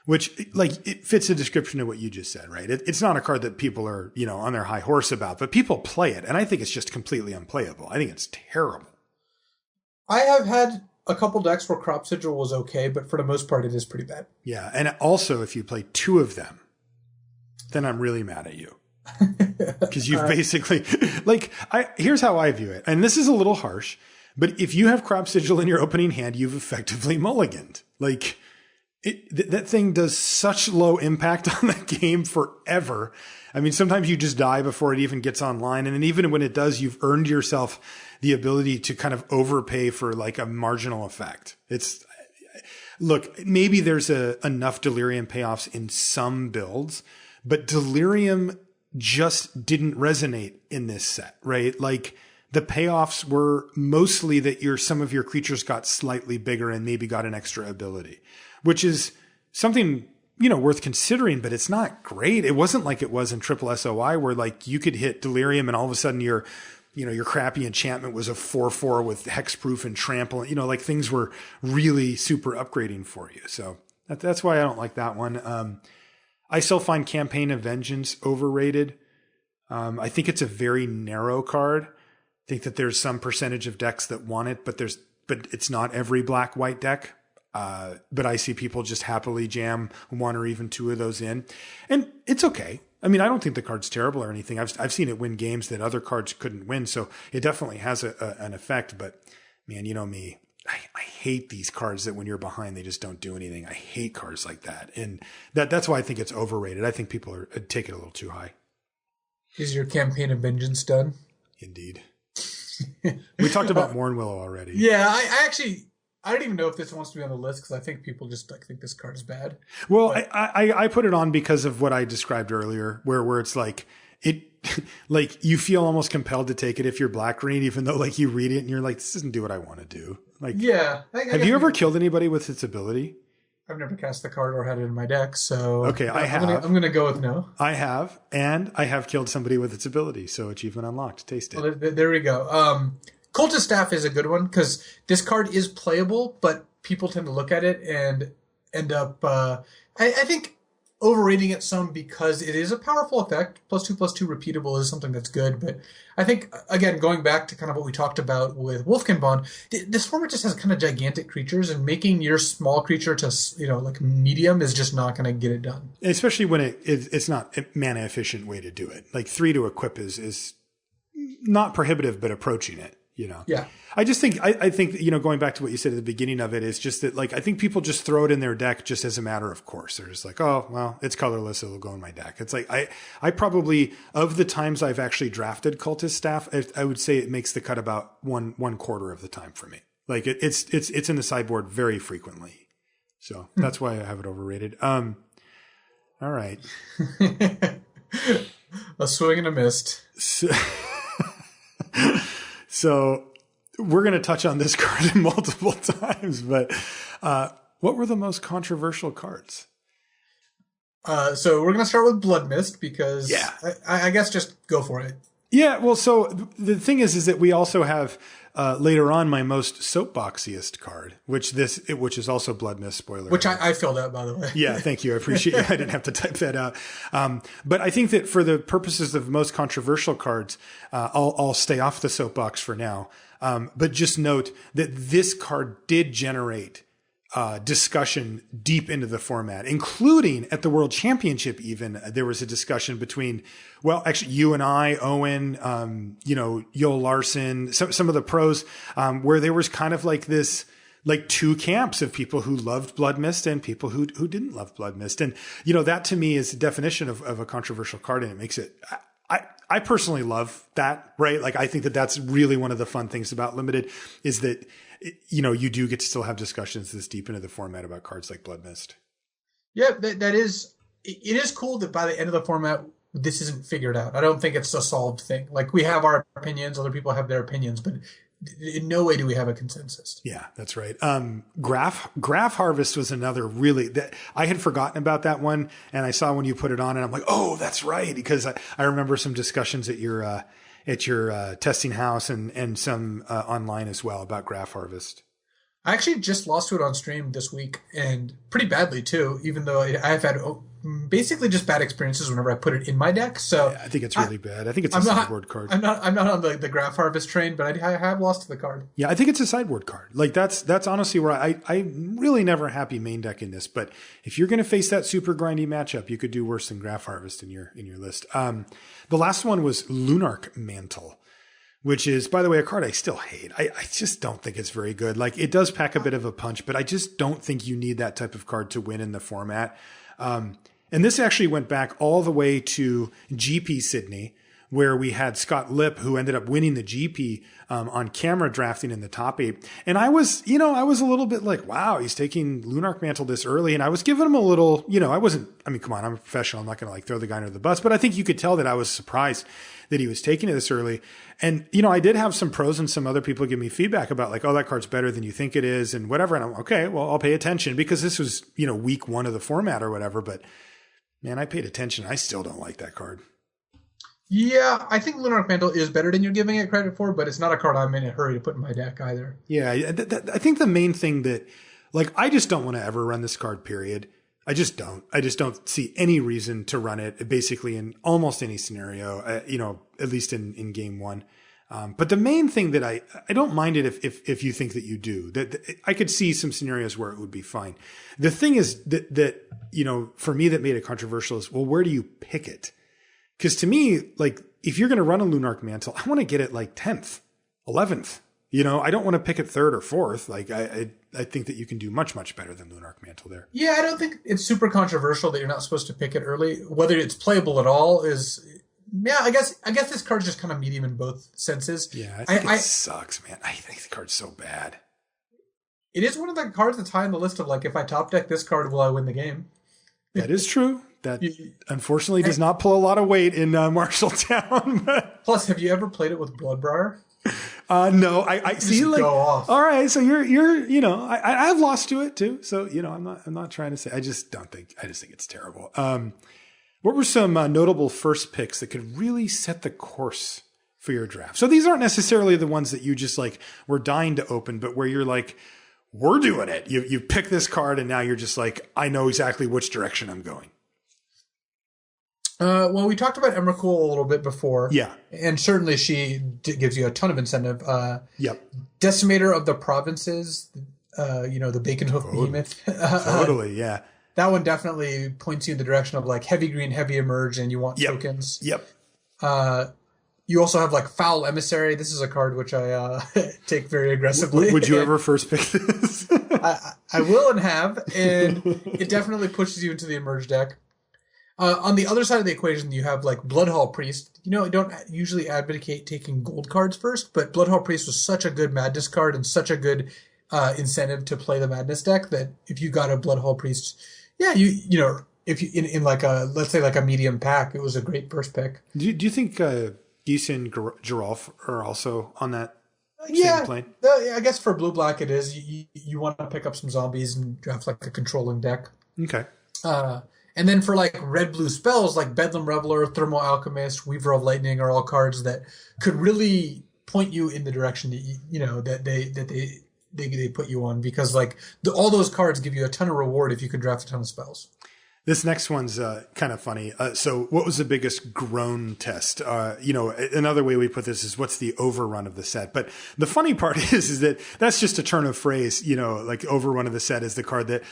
which like it fits the description of what you just said, right? It's not a card that people are, on their high horse about, but people play it. And I think it's just completely unplayable. I think it's terrible. I have had a couple decks where Crop Sigil was okay, but for the most part, it is pretty bad. Yeah. And also, if you play 2 of them, then I'm really mad at you. Because you've basically, here's how I view it. And this is a little harsh, But if you have Crop Sigil in your opening hand, you've effectively mulliganed. Like, that thing does such low impact on the game forever. I mean, sometimes you just die before it even gets online. And then even when it does, you've earned yourself the ability to kind of overpay for like a marginal effect. Look, maybe there's enough Delirium payoffs in some builds, but Delirium just didn't resonate in this set, right? Like, the payoffs were mostly that some of your creatures got slightly bigger and maybe got an extra ability, which is something, worth considering, but it's not great. It wasn't like it was in Triple SOI where like you could hit Delirium and all of a sudden your crappy enchantment was a 4/4 with hexproof and trample. Like things were really super upgrading for you. So that's why I don't like that one. I still find Campaign of Vengeance overrated. I think it's a very narrow card. I think that there's some percentage of decks that want it, but it's not every black-white deck. But I see people just happily jam one or even two of those in, and it's okay. I mean, I don't think the card's terrible or anything. I've seen it win games that other cards couldn't win, so it definitely has an effect. But man, you know me, I hate these cards that when you're behind, they just don't do anything. I hate cards like that, and that's why I think it's overrated. I think people take it a little too high. Is your Campaign of Vengeance done? Indeed. We talked about Mornwillow already. Yeah, I don't even know if this wants to be on the list because I think people just like think this card is bad. Well, I put it on because of what I described earlier, where it's like like you feel almost compelled to take it if you're black green, even though like you read it and you're like, this doesn't do what I want to do. Like, yeah. Have you ever killed anybody with its ability? I've never cast the card or had it in my deck, so okay, I have. I'm going to go with no. I have, and I have killed somebody with its ability. So achievement unlocked. Taste it. Well, there we go. Cultist Staff is a good one because this card is playable, but people tend to look at it and end up, I think, overrating it some because it is a powerful effect. +2/+2 repeatable is something that's good, but I think, again, going back to kind of what we talked about with Wolfkin Bond, this format just has kind of gigantic creatures, and making your small creature to, like medium is just not going to get it done. Especially when it's not a mana efficient way to do it. Like 3 to equip is not prohibitive, but approaching it. Yeah. I just think, I think, going back to what you said at the beginning of it is just that, like, I think people just throw it in their deck just as a matter of course. They're just like, oh, well, it's colorless. It'll go in my deck. It's like, I probably, of the times I've actually drafted Cultist Staff, I would say it makes the cut about one quarter of the time for me. Like it's in the sideboard very frequently. So that's why I have it overrated. All right. A swing and a mist. So we're going to touch on this card multiple times, but what were the most controversial cards? So we're going to start with Blood Mist because I guess just go for it. Yeah, well, so the thing is that we also have later on my most Soap-boxiest card, which is also Blood Mist, spoiler. Which I filled out, by the way. Yeah, thank you. I appreciate it. I didn't have to type that out. But I think that for the purposes of most controversial cards, I'll stay off the soapbox for now. But just note that this card did generate discussion deep into the format, including at the World Championship. Even there was a discussion between, well, actually you and I, Owen, Yoel Larson, some of the pros, where there was kind of like this, like two camps of people who loved Blood Mist and people who didn't love Blood Mist. And, that to me is the definition of a controversial card, and it makes it, I personally love that, right? Like, I think that that's really one of the fun things about Limited is that, you do get to still have discussions this deep into the format about cards like Blood Mist. Yeah, it is cool that by the end of the format, this isn't figured out. I don't think it's a solved thing. Like, we have our opinions, other people have their opinions, but in no way do we have a consensus. Yeah, that's right. Graph Harvest was another really that I had forgotten about that one, and I saw when you put it on, and I'm like, oh, that's right, because I remember some discussions at your testing house and some online as well about Graph Harvest. I actually just lost to it on stream this week, and pretty badly too, even though I've had basically just bad experiences whenever I put it in my deck. So yeah, I think it's really bad. I think it's a sideboard card. I'm not on the Graph Harvest train, but I have lost to the card. Yeah, I think it's a sideboard card. Like that's honestly where I'm really never happy main deck in this. But if you're going to face that super grindy matchup, you could do worse than Graph Harvest in your list. The last one was Lunarch Mantle, which is, by the way, a card I still hate. I just don't think it's very good. Like, it does pack a bit of a punch, but I just don't think you need that type of card to win in the format. And this actually went back all the way to GP Sydney, where we had Scott Lipp, who ended up winning the GP on camera drafting in the top 8. And I was a little bit like, wow, he's taking Lunarch Mantle this early. And I was giving him a little, come on, I'm a professional. I'm not going to like throw the guy under the bus. But I think you could tell that I was surprised that he was taking it this early. And, I did have some pros and some other people give me feedback about like, oh, that card's better than you think it is and whatever. And I'm okay, well, I'll pay attention because this was, week 1 of the format or whatever. But man, I paid attention. I still don't like that card. Yeah, I think Lunarch Mantle is better than you're giving it credit for, but it's not a card I'm in a hurry to put in my deck either. Yeah, I think the main thing that, like, I just don't want to ever run this card, period. I just don't. I just don't see any reason to run it, basically in almost any scenario, at least in game 1. But the main thing that I don't mind it if you think that you do. That I could see some scenarios where it would be fine. The thing is that for me that made it controversial is, well, where do you pick it? Because to me, like, if you're going to run a Lunarch Mantle, I want to get it like 10th, 11th. I don't want to pick it 3rd or 4th. Like, I think that you can do much, much better than Lunarch Mantle there. Yeah, I don't think it's super controversial that you're not supposed to pick it early. Whether it's playable at all is, yeah, I guess this card's just kind of medium in both senses. Yeah, I think it sucks, man. I think the card's so bad. It is one of the cards that's high on the list of, like, if I top deck this card, will I win the game? That is true. That unfortunately does not pull a lot of weight in Marshalltown. But... Plus, have you ever played it with Bloodbriar? No, I see. Like, go off. All right, so you're I've lost to it too. So I'm not trying to say. I just think it's terrible. What were some notable first picks that could really set the course for your draft? So these aren't necessarily the ones that you just like were dying to open, but where you're like, we're doing it. You pick this card, and now you're just like, I know exactly which direction I'm going. Well, we talked about Emrakul a little bit before. Yeah. And certainly she gives you a ton of incentive. Yep. Decimator of the Provinces, the Bacon Hoof Behemoth. Totally, yeah. That one definitely points you in the direction of like heavy green, heavy emerge, and you want tokens. Yep. You also have like Foul Emissary. This is a card which I take very aggressively. Would you ever first pick this? I will and have, and it definitely pushes you into the emerge deck. On the other side of the equation, you have like Bloodhall Priest. I don't usually advocate taking gold cards first, but Bloodhall Priest was such a good Madness card and such a good incentive to play the Madness deck that if you got a Bloodhall Priest, if you in like a, let's say like a medium pack, it was a great first pick. Do you think Geese and Geralf are also on that same plane? I guess for blue-black it is. You want to pick up some zombies and draft like a controlling deck. Okay. And then for like red-blue spells, like Bedlam Reveler, Thermal Alchemist, Weaver of Lightning are all cards that could really point you in the direction that they put you on, because like all those cards give you a ton of reward if you can draft a ton of spells. This next one's kind of funny. So what was the biggest groan test? Another way we put this is what's the overrun of the set? But the funny part is that that's just a turn of phrase. Like overrun of the set is the card that,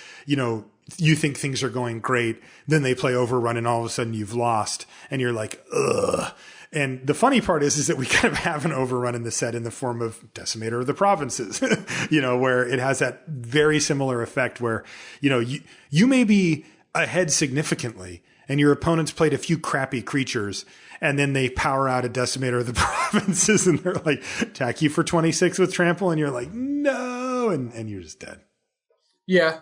you think things are going great. Then they play overrun and all of a sudden you've lost and you're like, ugh. And the funny part is that we kind of have an overrun in the set in the form of Decimator of the Provinces, where it has that very similar effect where, you may be ahead significantly and your opponents played a few crappy creatures and then they power out a Decimator of the Provinces and they're like, attack you for 26 with trample. And you're like, no. And you're just dead. Yeah.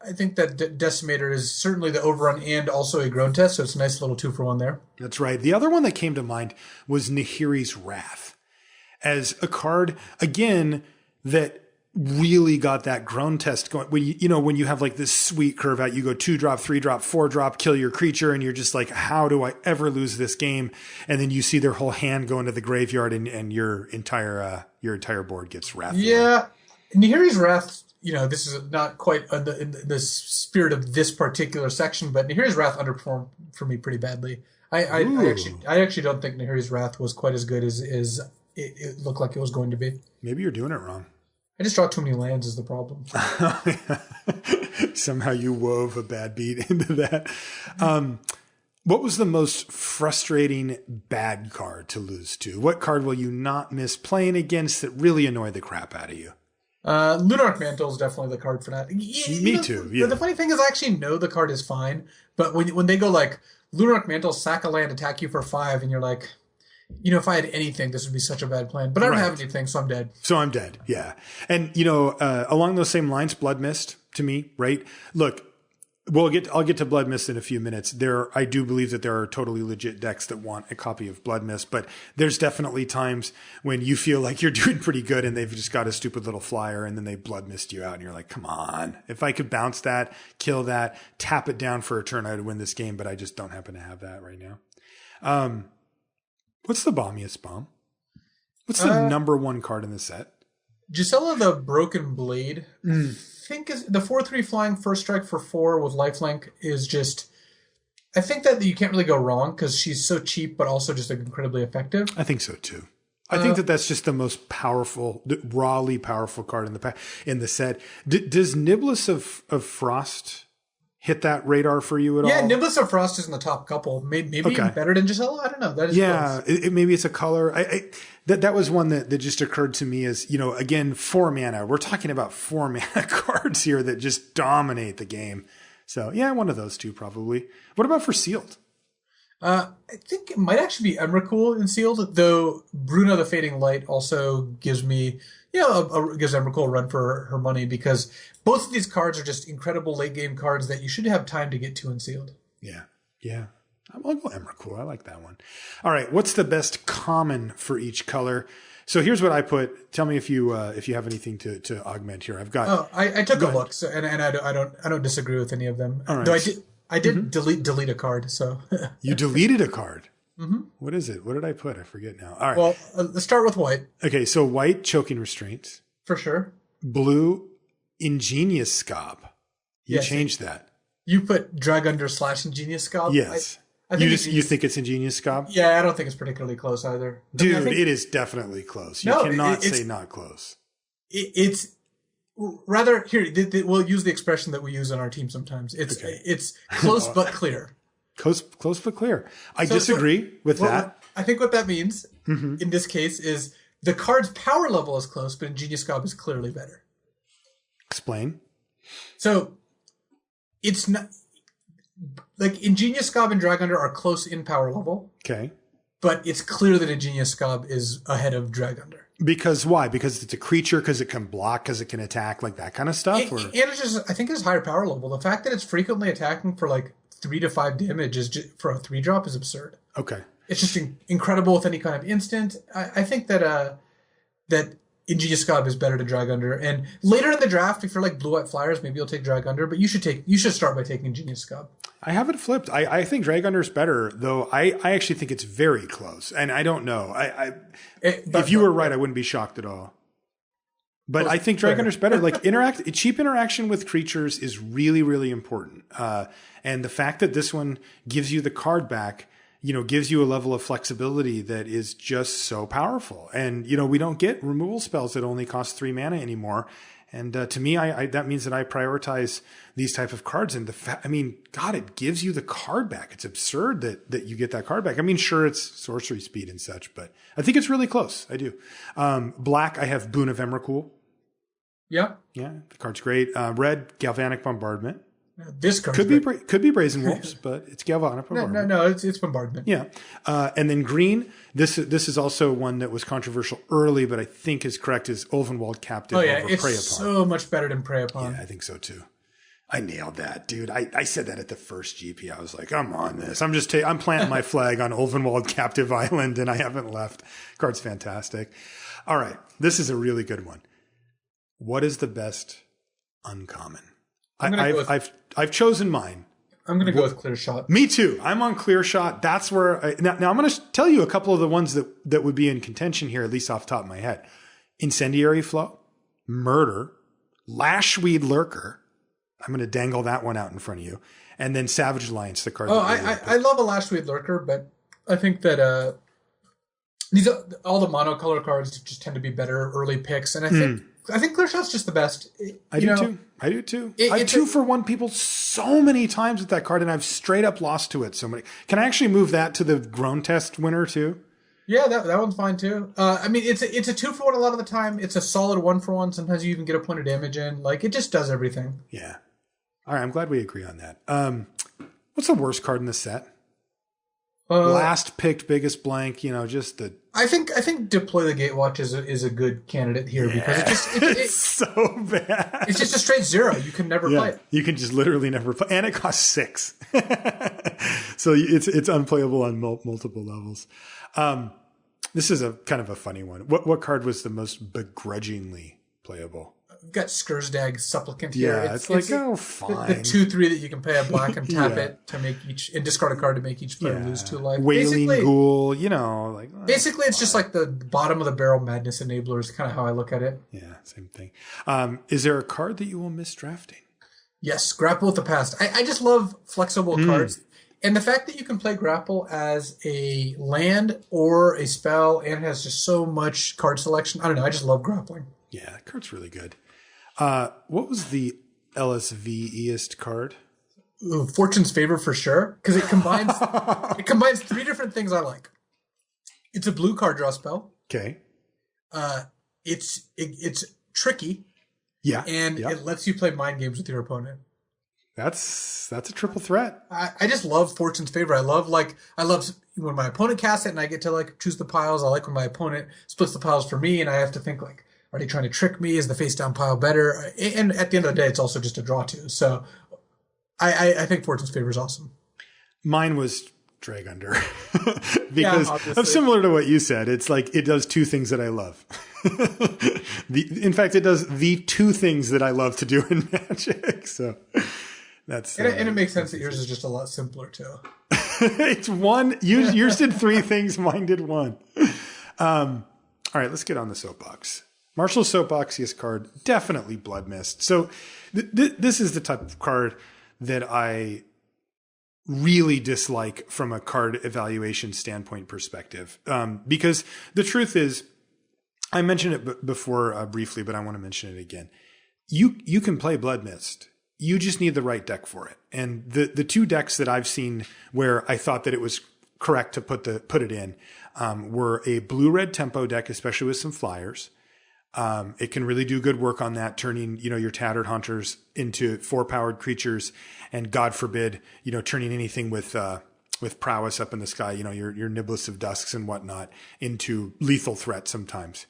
I think that Decimator is certainly the overrun and also a groan test. So it's a nice little 2-for-1 there. That's right. The other one that came to mind was Nahiri's Wrath as a card, again, that really got that groan test going. When you have like this sweet curve out, you go 2-drop, 3-drop, 4-drop, kill your creature, and you're just like, how do I ever lose this game? And then you see their whole hand go into the graveyard, and your entire board gets wrath. Yeah, Nahiri's Wrath. This is not quite in the spirit of this particular section, but Nahiri's Wrath underperformed for me pretty badly. I actually don't think Nahiri's Wrath was quite as good as it looked like it was going to be. Maybe you're doing it wrong. I just draw too many lands is the problem. Somehow you wove a bad beat into that. What was the most frustrating bad card to lose to? What card will you not miss playing against that really annoyed the crap out of you? Lunarch Mantle is definitely the card for that. Me too. Yeah. The funny thing is, I actually know the card is fine, but when they go like Lunarch Mantle, sack a land, attack you for 5, and you're like, if I had anything, this would be such a bad plan. But I don't have anything, so I'm dead. So I'm dead. Yeah, and along those same lines, Blood Mist to me, right? Look. I'll get to Blood Mist in a few minutes. I do believe that there are totally legit decks that want a copy of Blood Mist, but there's definitely times when you feel like you're doing pretty good and they've just got a stupid little flyer and then they Blood Mist you out and you're like, come on. If I could bounce that, kill that, tap it down for a turn, I'd win this game, but I just don't happen to have that right now. What's the bombiest bomb? What's the number 1 card in the set? Gisela the Broken Blade. I think is the 4/3 flying first strike for 4 with lifelink is just. I think that you can't really go wrong because she's so cheap, but also just incredibly effective. I think so too. I think that's just the most powerful, rawly powerful card in the set. Does Niblis of Frost hit that radar for you at all? Yeah, Niblis of Frost is in the top couple. Maybe even better than Gisela. I don't know. That is maybe it's a color. That was one that just occurred to me as, again, 4 mana. We're talking about 4 mana cards here that just dominate the game. So, yeah, one of those two probably. What about for Sealed? I think it might actually be Emrakul in Sealed, though Bruna the Fading Light also gives me, gives Emrakul a run for her money because both of these cards are just incredible late game cards that you should have time to get to in Sealed. Yeah. I'll go Emrakul. I like that one. All right. What's the best common for each color? So here's what I put. Tell me if you have anything to augment here. I've got. Oh, I took a look, so, and I don't disagree with any of them. All right. Though I did delete a card. So you deleted a card. Mm-hmm. What is it? What did I put? I forget now. All right. Well, let's start with white. Okay, so white, Choking Restraint. For sure. Blue, Ingenious Scob. You changed that. You put Drag Under / Ingenious Scob? Yes. I think you think it's Ingenious Scob? Yeah, I don't think it's particularly close either. Dude, it is definitely close. You cannot say not close. It's rather, here, we'll use the expression that we use on our team sometimes. It's close but clear. Close but clear. I disagree with that. I think what that means in this case is the card's power level is close, but Ingenious Scob is clearly better. Explain. So it's not like Ingenious Scob and Drag Under are close in power level. Okay. But it's clear that Ingenious Scob is ahead of Drag Under. Because why? Because it's a creature, because it can block, because it can attack, like that kind of stuff? And it's just, I think it's higher power level. The fact that it's frequently attacking for like 3 to 5 damage is just, for a 3-drop is absurd. Okay. It's just incredible with any kind of instant. I think that that Ingenious Scob is better to Drag Under. And later in the draft, if you're like blue-white flyers, maybe you'll take Drag Under, but you should start by taking Ingenious Scob. I have it flipped. I think Drag Under is better, though I actually think it's very close. And I don't know. If you were right, I wouldn't be shocked at all. But I think Drag Under is better. Like cheap interaction with creatures is really, really important. And the fact that this one gives you the card back, gives you a level of flexibility that is just so powerful. And, we don't get removal spells that only cost 3 mana anymore. And to me, that means that I prioritize these type of cards. And God, it gives you the card back. It's absurd that you get that card back. I mean, sure, it's sorcery speed and such, but I think it's really close. I do. Black, I have Boon of Emrakul. Yeah. Yeah, the card's great. Red, Galvanic Bombardment. This card could be Brazen Wolves, but it's Galvanic Bombardment. No, it's Bombardment. Yeah, and then green. This is also one that was controversial early, but I think is correct. Is Ulvenwald Captive? Oh yeah, over it's Prey Upon. So much better than Prey Upon. Yeah, I think so too. I nailed that, dude. I said that at the first GP. I was like, I'm on this. I'm planting my flag on Ulvenwald Captive Island, and I haven't left. Card's fantastic. All right, this is a really good one. What is the best uncommon? I've chosen mine. I'm going to go with Clear Shot. Me too. I'm on Clear Shot. That's where now I'm going to tell you a couple of the ones that would be in contention here, at least off the top of my head. Incendiary Flow, Murder, Lashweed Lurker. I'm going to dangle that one out in front of you. And then Savage Alliance, the card. Oh, I love a Lashweed Lurker, but I think that all the monocolor cards just tend to be better early picks. And I think I think Clear Shot's just the best. I do too. I've 2-for-1 people so many times with that card, and I've straight up lost to it so many. Can I actually move that to the Groan Test winner too? Yeah, that one's fine too. I mean, it's a 2-for-1 a lot of the time. It's a solid 1-for-1. Sometimes you even get a point of damage in. Like, it just does everything. Yeah. All right, I'm glad we agree on that. What's the worst card in the set? Last picked, biggest blank. Just the. I think Deploy the Gatewatch is a good candidate here because it's so bad. It's just a straight 0. You can never play it. You can just literally never play, and it costs 6. So it's unplayable on multiple levels. This is a kind of a funny one. What card was the most begrudgingly playable? We've got Skursdag Supplicant here. Yeah, it's like, fine. The 2/3 that you can pay a black and tap it to make and discard a card to make each player lose 2 life. Wailing Ghoul, basically, it's just like the bottom of the barrel madness enabler is kind of how I look at it. Yeah, same thing. Is there a card that you will miss drafting? Yes, Grapple with the Past. I just love flexible cards. And the fact that you can play Grapple as a land or a spell and has just so much card selection. I don't know. I just love grappling. Yeah, that card's really good. What was the LSV-iest card? Ooh, Fortune's Favor for sure, because it combines 3 different things I like. It's a blue card draw spell. Okay. It's tricky. Yeah. And it lets you play mind games with your opponent. That's a triple threat. I just love Fortune's Favor. I love when my opponent casts it and I get to choose the piles. I like when my opponent splits the piles for me and I have to think are they trying to trick me? Is the face down pile better? And at the end of the day, it's also just a draw too. So I think Fortune's Favor is awesome. Mine was Drag Under because similar to what you said. It's like it does 2 things that I love. In fact, it does the 2 things that I love to do in Magic. So that's and it makes sense that yours is just a lot simpler too. It's one. Yours did 3 things. Mine did 1. All right, let's get on the soapbox. Marshall's Soap-boxiest card, definitely Blood Mist. So this is the type of card that I really dislike from a card evaluation standpoint perspective. Because the truth is, I mentioned it before briefly, but I want to mention it again. You can play Blood Mist. You just need the right deck for it. And the 2 decks that I've seen where I thought that it was correct to put it in were a blue-red tempo deck, especially with some flyers. It can really do good work on that, turning, your Tattered Hunters into 4-powered creatures, and God forbid, turning anything with prowess up in the sky, your Niblis of Dusks and whatnot, into lethal threat sometimes.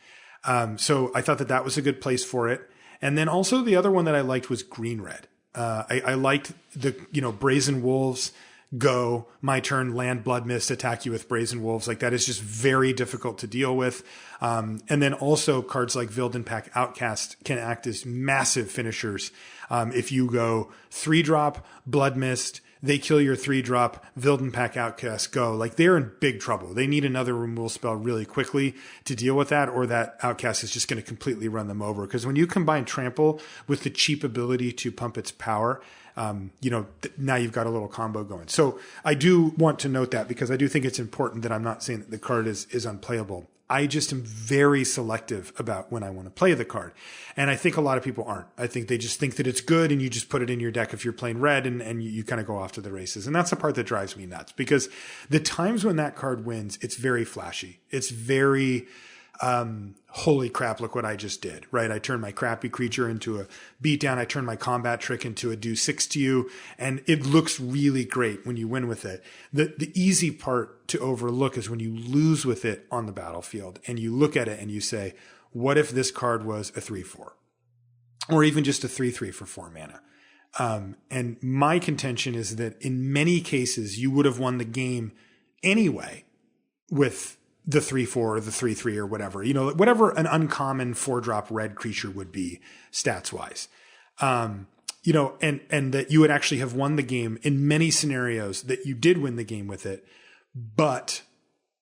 So I thought that was a good place for it. And then also the other one that I liked was green-red. I liked the, Brazen Wolves. Go, my turn, land Blood Mist, attack you with Brazen Wolves. Like, that is just very difficult to deal with. And then also cards like Vildenpack Outcast can act as massive finishers. If you go 3-drop Blood Mist, they kill your 3-drop Vildenpack Outcast, go. Like, they're in big trouble. They need another removal spell really quickly to deal with that, or that Outcast is just going to completely run them over. Because when you combine Trample with the cheap ability to pump its power, now you've got a little combo going. So I do want to note that, because I do think it's important that I'm not saying that the card is unplayable. I just am very selective about when I want to play the card. And I think a lot of people aren't. I think they just think that it's good and you just put it in your deck if you're playing red, and you kind of go off to the races. And that's the part that drives me nuts, because the times when that card wins, it's very flashy. It's very, holy crap, look what I just did, right? I turned my crappy creature into a beatdown. I turned my combat trick into a do 6 to you. And it looks really great when you win with it. The easy part to overlook is when you lose with it on the battlefield and you look at it and you say, what if this card was a 3/4 or even just a 3/3 for 4 mana? And my contention is that in many cases, you would have won the game anyway with the 3/4 or the 3/3 or whatever, whatever an uncommon 4-drop red creature would be stats wise. And that you would actually have won the game in many scenarios, that you did win the game with it, but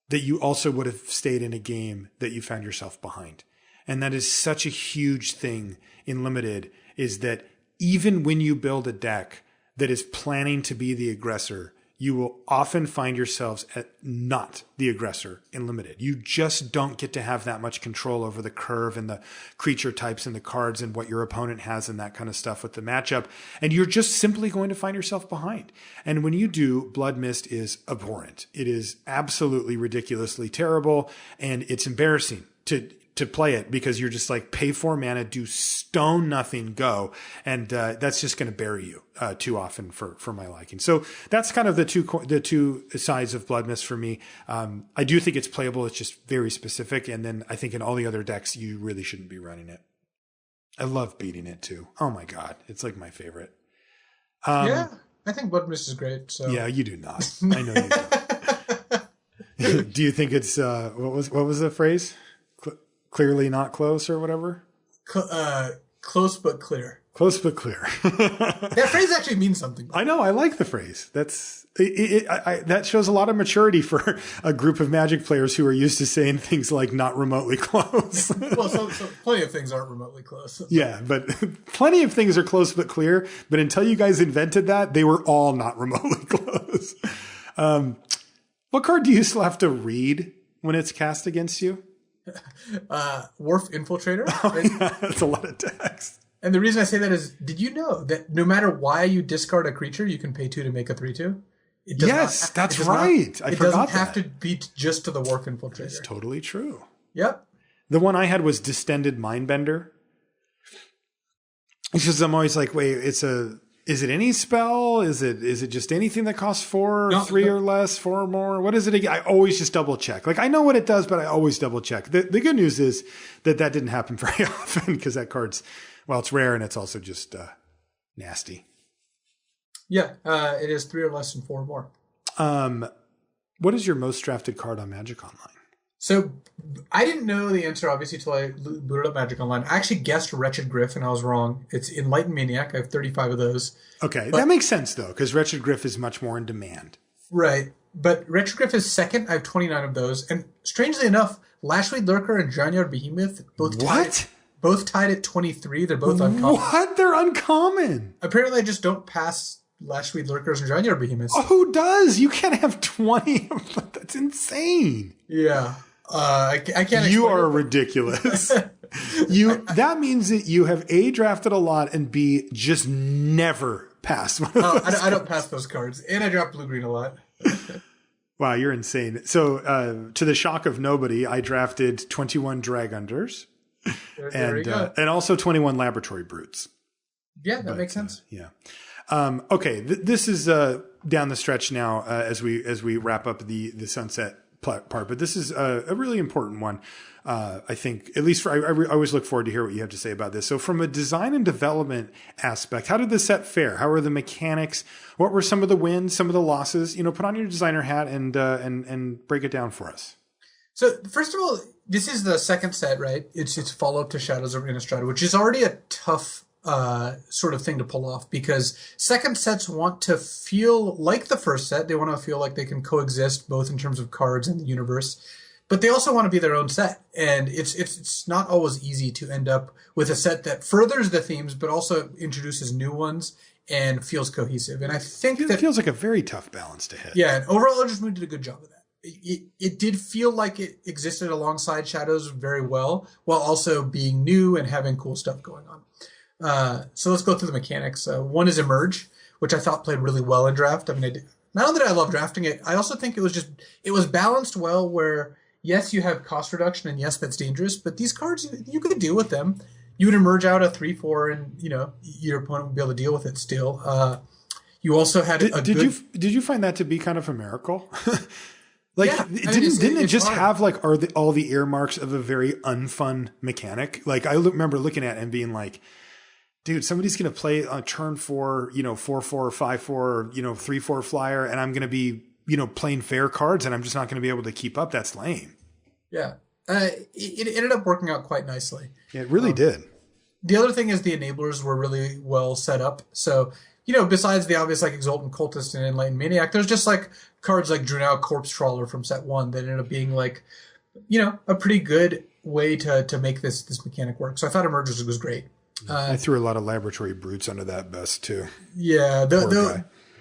that you also would have stayed in a game that you found yourself behind. And that is such a huge thing in Limited, is that even when you build a deck that is planning to be the aggressor, you will often find yourselves at not the aggressor in limited. You just don't get to have that much control over the curve and the creature types and the cards and what your opponent has and that kind of stuff with the matchup. And you're just simply going to find yourself behind. And when you do, Blood Mist is abhorrent. It is absolutely ridiculously terrible, and it's embarrassing to play it because you're just like, pay 4 mana, do stone nothing, go. And that's just going to bury you too often for my liking. So that's kind of the two sides of Blood Mist for me. I do think it's playable. It's just very specific. And then I think in all the other decks, you really shouldn't be running it. I love beating it too. Oh my God. It's like my favorite. Yeah, I think Blood Mist is great. So yeah, you do not. I know you don't. Do you think it's, what was the phrase? Clearly not close or whatever? Close but clear. Close but clear. That phrase actually means something. I know. I like the phrase. That shows a lot of maturity for a group of Magic players who are used to saying things like not remotely close. Well, so plenty of things aren't remotely close. Yeah, but plenty of things are close but clear. But until you guys invented that, they were all not remotely close. What card do you still have to read when it's cast against you? Wharf Infiltrator. Oh, yeah, that's a lot of text. And the reason I say that is, did you know that no matter why you discard a creature, you can pay 2 to make a 3/2? Yes, that's right. I forgot that. It doesn't have to be just to the Wharf Infiltrator. It's totally true. Yep. The one I had was Distended Mindbender. It's just, I'm always like, wait, is it any spell? Is it just anything that costs 4 or 3 or less, 4 or more? What is it again? I always just double check. Like, I know what it does, but I always double check. The good news is that didn't happen very often because that card's, well, it's rare and it's also just nasty. Yeah, it is 3 or less and 4 or more. What is your most drafted card on Magic Online? So I didn't know the answer, obviously, until I booted up Magic Online. I actually guessed Wretched Griff, and I was wrong. It's Enlightened Maniac. I have 35 of those. Okay, that makes sense, though, because Wretched Griff is much more in demand. Right. But Wretched Griff is second. I have 29 of those. And strangely enough, Lashweed Lurker and Drowned Behemoth both tied at 23. They're both uncommon. What? They're uncommon. Apparently, I just don't pass Lashweed Lurkers and Drowned Behemoths. Oh, who does? You can't have 20 of them. That's insane. Yeah. I can't. You are ridiculous. That means that you have A, drafted a lot, and B, just never passed one of those. I don't pass those cards, and I draft blue-green a lot. Wow, you're insane. So, to the shock of nobody, I drafted 21 Dragunders and also 21 Laboratory Brutes. Yeah, that makes sense. Yeah. Okay, this is down the stretch now as we wrap up the Sunset part, but this is a really important one. I think, at least I always look forward to hear what you have to say about this. So from a design and development aspect, how did the set fare? How are the mechanics? What were some of the wins, some of the losses? Put on your designer hat and break it down for us. So first of all, this is the second set, right? It's follow-up to Shadows of Innistrad, which is already a tough sort of thing to pull off, because second sets want to feel like the first set. They want to feel like they can coexist both in terms of cards and the universe, but they also want to be their own set. And it's not always easy to end up with a set that furthers the themes, but also introduces new ones and feels cohesive. And I think it feels like a very tough balance to hit. Yeah, and overall, Eldritch Moon did a good job of that. It did feel like it existed alongside Shadows very well, while also being new and having cool stuff going on. So let's go through the mechanics. One is Emerge, which I thought played really well in draft. I mean, not only did I love drafting it, I also think it was balanced well, where yes, you have cost reduction, and yes, that's dangerous, but these cards, you could deal with them. You would emerge out a 3/4, and your opponent would be able to deal with it still. You also had did you find that to be kind of a miracle? Didn't it just hard. have like all the earmarks of a very unfun mechanic? Like, I remember looking at it and being like, dude, somebody's going to play on turn 4, 4/4 or 5/4 or 3/4 flyer, and I'm going to be playing fair cards, and I'm just not going to be able to keep up. That's lame. Yeah, it ended up working out quite nicely. Yeah, it really did. The other thing is the enablers were really well set up. So besides the obvious like Exultant Cultist and Enlightened Maniac, there's just like cards like Drunau Corpse Trawler from set 1 that ended up being like a pretty good way to make this mechanic work. So I thought Emergers was great. I threw a lot of Laboratory Brutes under that bus too. Yeah,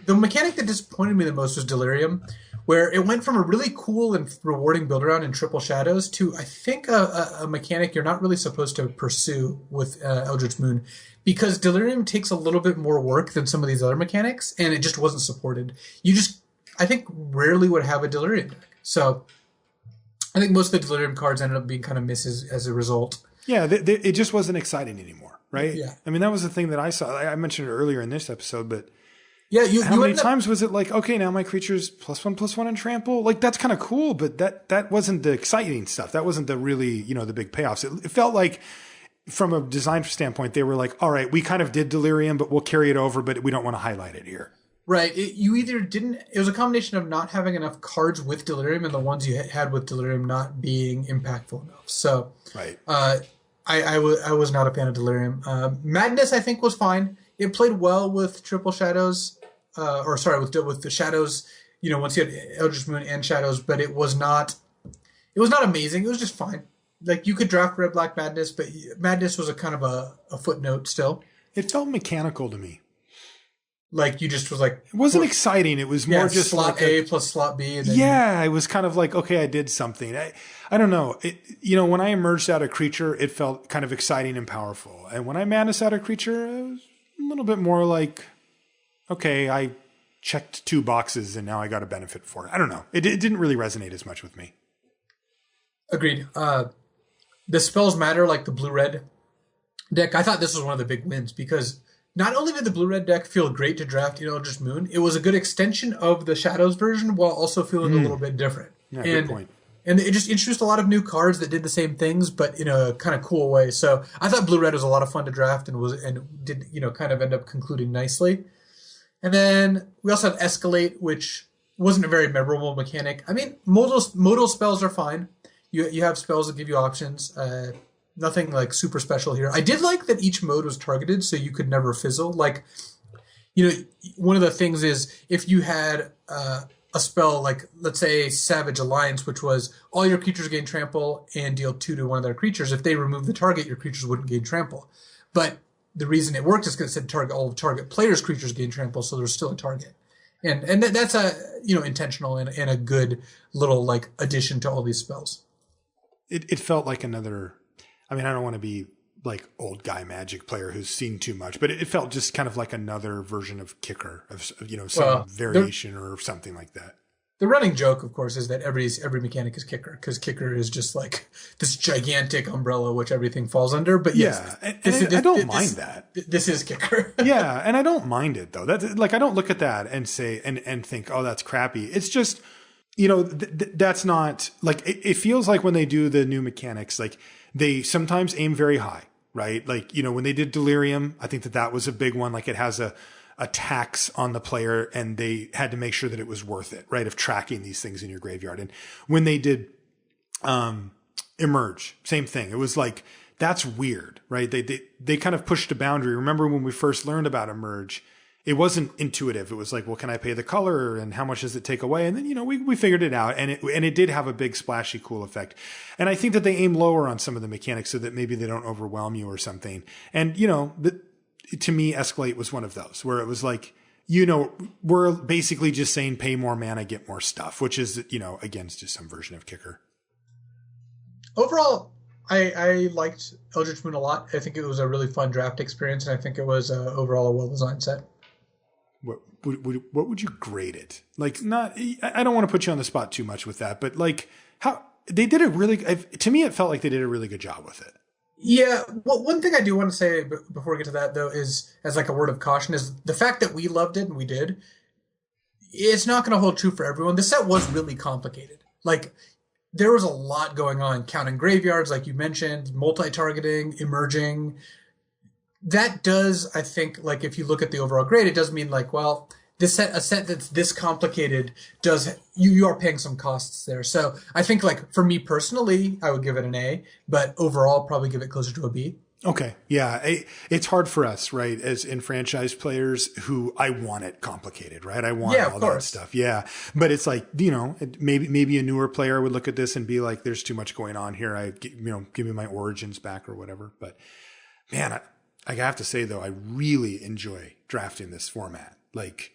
The mechanic that disappointed me the most was Delirium, where it went from a really cool and rewarding build around in Triple Shadows to, I think, a mechanic you're not really supposed to pursue with Eldritch Moon, because Delirium takes a little bit more work than some of these other mechanics, and it just wasn't supported. You just, I think, rarely would have a Delirium deck. So I think most of the Delirium cards ended up being kind of misses as a result. Yeah, it just wasn't exciting anymore, right? Yeah. I mean, that was the thing that I saw. I mentioned it earlier in this episode, but yeah, how many times was it like, okay, now my creature's +1/+1 and trample? Like, that's kind of cool, but that wasn't the exciting stuff. That wasn't the really, the big payoffs. It felt like, from a design standpoint, they were like, all right, we kind of did Delirium, but we'll carry it over, but we don't want to highlight it here. Right. It was a combination of not having enough cards with Delirium and the ones you had with Delirium not being impactful enough. So, right. I was not a fan of Delirium. Madness, I think, was fine. It played well with Triple Shadows, with the Shadows. Once you had Eldritch Moon and Shadows, but it was not amazing. It was just fine. Like, you could draft Red Black Madness, but Madness was a kind of a footnote still. It felt mechanical to me. Like, you just was like... It wasn't exciting. It was more just slot like A plus slot B. And then it was kind of like, okay, I did something. I don't know. When I emerged out a creature, it felt kind of exciting and powerful. And when I madness out a creature, it was a little bit more like, okay, I checked 2 boxes and now I got a benefit for it. I don't know. It didn't really resonate as much with me. Agreed. The spells matter, like the blue-red deck. I thought this was one of the big wins because not only did the blue-red deck feel great to draft in Eldritch Moon, it was a good extension of the Shadows version while also feeling a little bit different. Yeah, good point. And it just introduced a lot of new cards that did the same things, but in a kind of cool way. So I thought blue-red was a lot of fun to draft and did kind of end up concluding nicely. And then we also have Escalate, which wasn't a very memorable mechanic. I mean, modal spells are fine. You have spells that give you options. Nothing like super special here. I did like that each mode was targeted, so you could never fizzle. Like, one of the things is if you had a spell like, let's say, Savage Alliance, which was all your creatures gain trample and deal 2 to one of their creatures. If they remove the target, your creatures wouldn't gain trample. But the reason it worked is because it said all of target players' creatures gain trample, so there's still a target. And that's intentional and a good little like addition to all these spells. It felt like another. I mean, I don't want to be like old guy Magic player who's seen too much, but it felt just kind of like another version of Kicker, of some variation or something like that. The running joke, of course, is that every mechanic is Kicker, because Kicker is just like this gigantic umbrella which everything falls under. But yes, I don't mind that. This is Kicker. Yeah, and I don't mind it though. That's like, I don't look at that and say and think, oh, that's crappy. It's just, that's not like it feels like when they do the new mechanics, like they sometimes aim very high, right? Like, when they did Delirium, I think that was a big one. Like, it has a tax on the player and they had to make sure that it was worth it, right? Of tracking these things in your graveyard. And when they did Emerge, same thing. It was like, that's weird, right? They kind of pushed a boundary. Remember when we first learned about Emerge, it wasn't intuitive. It was like, well, can I pay the color and how much does it take away? And then, we figured it out and it did have a big splashy cool effect. And I think that they aim lower on some of the mechanics so that maybe they don't overwhelm you or something. And, to me, Escalate was one of those where it was like, we're basically just saying pay more mana, get more stuff, which is, again, it's just some version of Kicker. Overall, I liked Eldritch Moon a lot. I think it was a really fun draft experience, and I think it was overall a well-designed set. What would you grade it? Like, I don't want to put you on the spot too much with that, but like how they did to me, it felt like they did a really good job with it. Yeah. Well, one thing I do want to say before we get to that though, is as like a word of caution, is the fact that we loved it and we did, it's not going to hold true for everyone. The set was really complicated. Like, there was a lot going on, counting graveyards, like you mentioned, multi-targeting, emerging. That does, I think, like, if you look at the overall grade, it does mean like, well, a set that's this complicated you are paying some costs there. So I think, like, for me personally, I would give it an A, but overall probably give it closer to a B. Okay. Yeah. It's hard for us, right? As enfranchised players who I want it complicated, right? I want all that stuff. Yeah. But it's like, maybe a newer player would look at this and be like, there's too much going on here. Give me my origins back or whatever. But man, I have to say though, I really enjoy drafting this format. Like,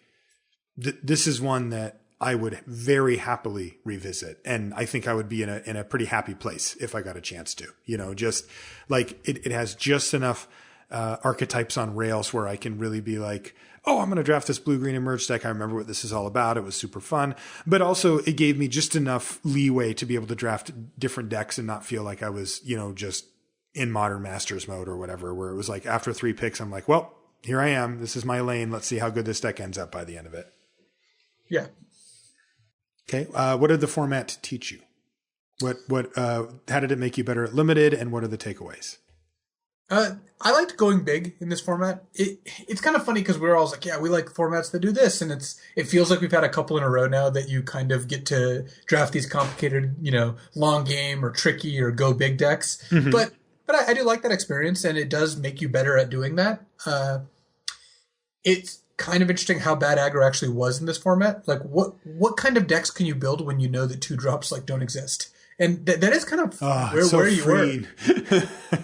this is one that I would very happily revisit. And I think I would be in a pretty happy place if I got a chance to, just like it has just enough archetypes on rails where I can really be like, oh, I'm going to draft this blue-green emerge deck. I remember what this is all about. It was super fun. But also it gave me just enough leeway to be able to draft different decks and not feel like I was, just in Modern Masters mode or whatever, where it was like after 3 picks, I'm like, well, here I am. This is my lane. Let's see how good this deck ends up by the end of it. Yeah. Okay. What did the format teach you? How did it make you better at limited, and what are the takeaways? I liked going big in this format. It's kind of funny because we're always like, yeah, we like formats that do this, and it feels like we've had a couple in a row now that you kind of get to draft these complicated, long game or tricky or go big decks. Mm-hmm. But I do like that experience, and it does make you better at doing that. It's kind of interesting how bad aggro actually was in this format. Like, what kind of decks can you build when you know that 2-drops don't exist? And that is kind of where you were.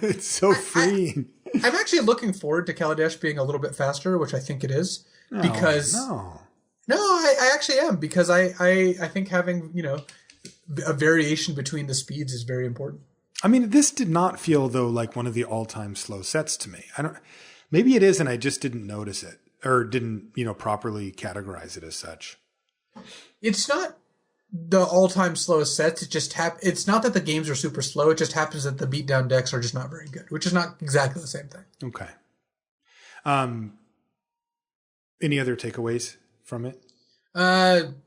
It's so freeing. I'm actually looking forward to Kaladesh being a little bit faster, which I think it is. No, I actually am, because I think having, a variation between the speeds is very important. I mean, this did not feel, though, like one of the all-time slow sets to me. Maybe it is, and I just didn't notice it or didn't, properly categorize it as such. It's not the all-time slowest sets. It just it's not that the games are super slow. It just happens that the beatdown decks are just not very good, which is not exactly the same thing. Okay. Any other takeaways from it?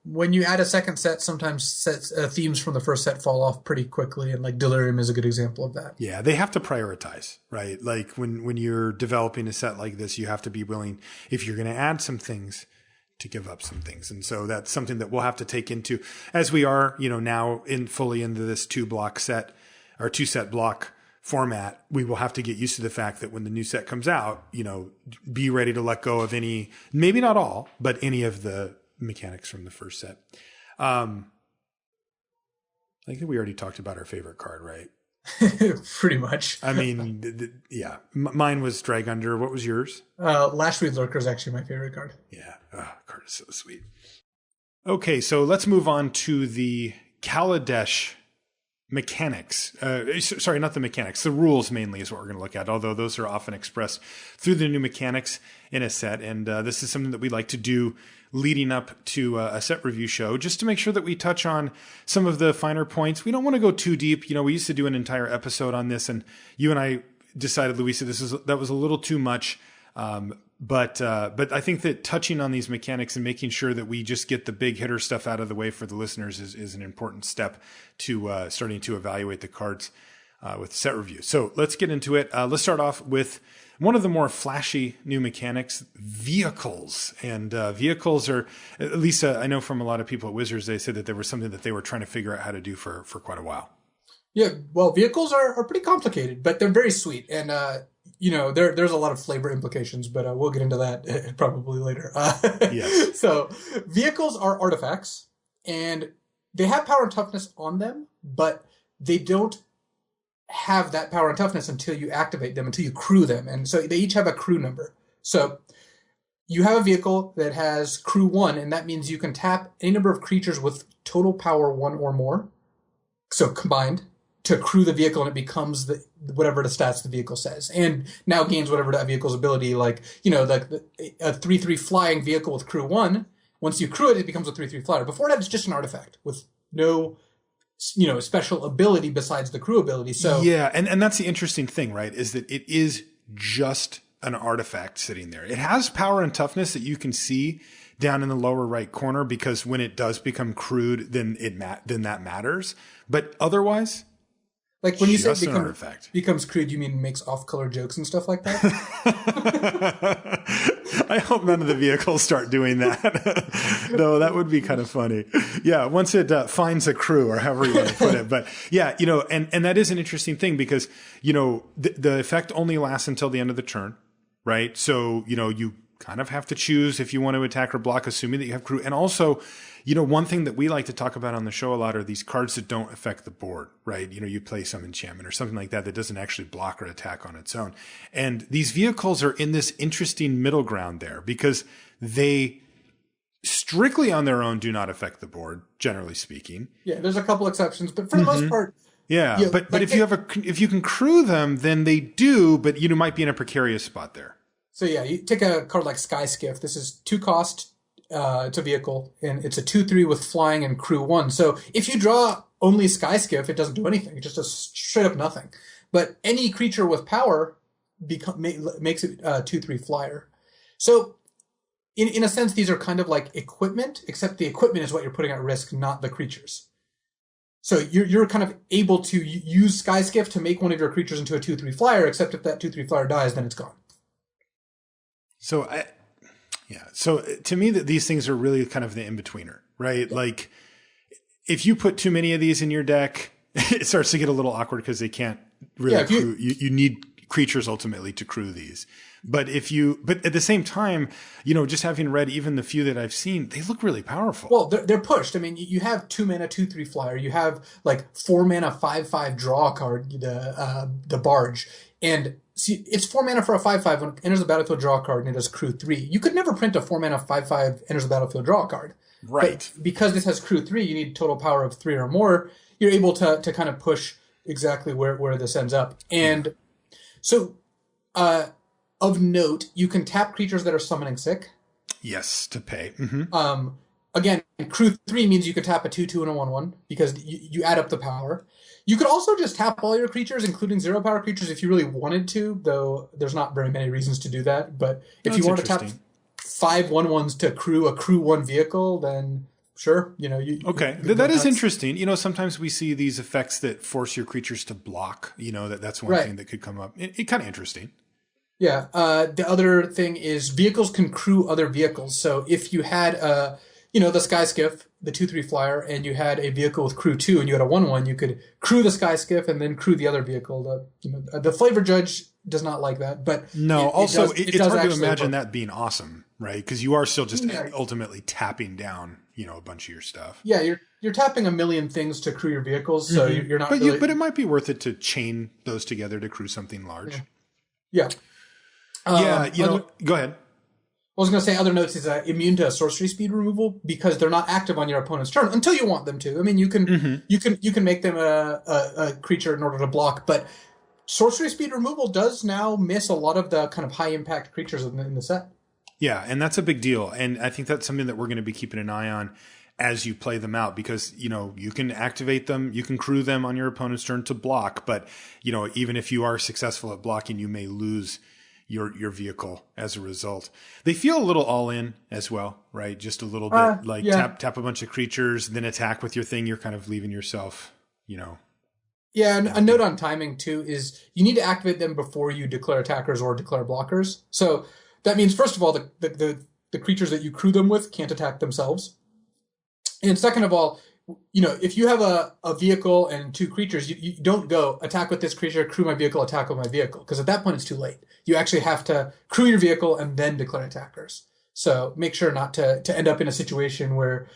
When you add a second set, sometimes themes from the first set fall off pretty quickly, and Delirium is a good example of that. Yeah, they have to prioritize, right? Like when you're developing a set like this, you have to be willing, if you're going to add some things, to give up some things. And so that's something that we'll have to take into as we are, now fully into this 2-block set or 2-set block format. We will have to get used to the fact that when the new set comes out, be ready to let go of any, maybe not all, but any of the mechanics from the first set. I think we already talked about our favorite card, right? Pretty much. I mean, yeah. Mine was Dragunder. What was yours? Lashweed Lurker is actually my favorite card. Yeah. Card is so sweet. Okay, so let's move on to the Kaladesh mechanics. Sorry, not the mechanics. The rules mainly is what we're going to look at, although those are often expressed through the new mechanics in a set. And this is something that we like to do leading up to a set review show, just to make sure that we touch on some of the finer points. We don't want to go too deep. We used to do an entire episode on this, and you and I decided, Louisa, that was a little too much. But I think that touching on these mechanics and making sure that we just get the big hitter stuff out of the way for the listeners is an important step to starting to evaluate the cards with set review. So let's get into it. Let's start off with one of the more flashy new mechanics, vehicles. And vehicles are, at least I know from a lot of people at Wizards, they said that there was something that they were trying to figure out how to do for quite a while. Yeah, well, vehicles are pretty complicated, but they're very sweet. And, there's a lot of flavor implications, but we'll get into that probably later. Yes. So vehicles are artifacts, and they have power and toughness on them, but they don't have that power and toughness until you activate them, until you crew them. And so they each have a crew number. So you have a vehicle that has crew 1, and that means you can tap any number of creatures with total power 1 or more, so combined, to crew the vehicle, and it becomes whatever the stats the vehicle says, and now gains whatever that vehicle's ability. Like a 3/3 flying vehicle with crew 1. Once you crew it, it becomes a 3/3 flyer. Before that, it's just an artifact with no special ability besides the crew ability. So yeah, and that's the interesting thing, right? Is that it is just an artifact sitting there. It has power and toughness that you can see down in the lower right corner, because when it does become crewed, then that matters. But otherwise, like when you say becomes crude, you mean makes off-color jokes and stuff like that? I hope none of the vehicles start doing that. No, that would be kind of funny. Yeah, once it finds a crew, or however you want to put it. But yeah, and that is an interesting thing, because, the effect only lasts until the end of the turn, right? So, you kind of have to choose if you want to attack or block, assuming that you have crew. And also, one thing that we like to talk about on the show a lot are these cards that don't affect the board, right? You play some enchantment or something like that doesn't actually block or attack on its own. And these vehicles are in this interesting middle ground there, because they strictly on their own do not affect the board, generally speaking. Yeah, there's a couple exceptions, but for the most part, yeah. you know, But if you can crew them, then they do. But you might be in a precarious spot there. So yeah, you take a card like Sky Skiff. This is 2 cost. It's a vehicle, and it's a 2/3 with flying and crew 1. So if you draw only Sky Skiff, it doesn't do anything. It just does straight up nothing. But any creature with power makes it a 2/3 flyer. So in a sense, these are kind of like equipment, except the equipment is what you're putting at risk, not the creatures. So you're kind of able to use Sky Skiff to make one of your creatures into a 2/3 flyer, except if that 2/3 flyer dies, then it's gone. So So to me, that these things are really kind of the in-betweener, right? Yeah. Like if you put too many of these in your deck, it starts to get a little awkward because they can't really crew. You need creatures ultimately to crew these. But at the same time, just having read even the few that I've seen, they look really powerful. Well, they're pushed. I mean, you have 2 mana 2/3 flyer. You have like 4 mana 5/5 draw card, the barge, and see, it's 4 mana for a 5/5 when it enters the battlefield, draw a card, and it does crew 3. You could never print a 4 mana 5/5 enters the battlefield, draw a card. Right. But because this has crew 3, you need total power of 3 or more. You're able to kind of push exactly where this ends up. And so, of note, you can tap creatures that are summoning sick. Yes, to pay. Mm-hmm. Again, crew 3 means you could tap a 2/2 and a 1/1 because you add up the power. You could also just tap all your creatures, including 0 power creatures, if you really wanted to, though there's not very many reasons to do that. But if you want to tap 5 1/1s to crew a crew 1 vehicle, then sure. Okay. That is interesting. Sometimes we see these effects that force your creatures to block. That's one thing that could come up. It kind of interesting. Yeah. The other thing is vehicles can crew other vehicles. So if you had the Sky Skiff, the 2/3 flyer, and you had a vehicle with crew 2 and you had a 1/1, you could crew the Sky Skiff and then crew the other vehicle. The Flavor Judge does not like that, but no. It's hard to imagine that being awesome, right? Because you are still just ultimately tapping down, a bunch of your stuff. Yeah, you're tapping a million things to crew your vehicles, so you're not. But it might be worth it to chain those together to crew something large. Yeah. Go ahead. I was going to say other notes is immune to sorcery speed removal because they're not active on your opponent's turn until you want them to. I mean, you can make them a creature in order to block, but sorcery speed removal does now miss a lot of the kind of high impact creatures in the set. Yeah, and that's a big deal, and I think that's something that we're going to be keeping an eye on as you play them out because you can activate them, you can crew them on your opponent's turn to block, but even if you are successful at blocking, you may lose your vehicle as a result. They feel a little all in as well, right? Just a little bit tap a bunch of creatures, then attack with your thing. You're kind of leaving yourself, Yeah, and a note on timing too is you need to activate them before you declare attackers or declare blockers. So that means first of all the creatures that you crew them with can't attack themselves. And second of all, if you have a vehicle and 2 creatures, you don't go attack with this creature, crew my vehicle, attack with my vehicle. Because at that point, it's too late. You actually have to crew your vehicle and then declare attackers. So make sure not to end up in a situation where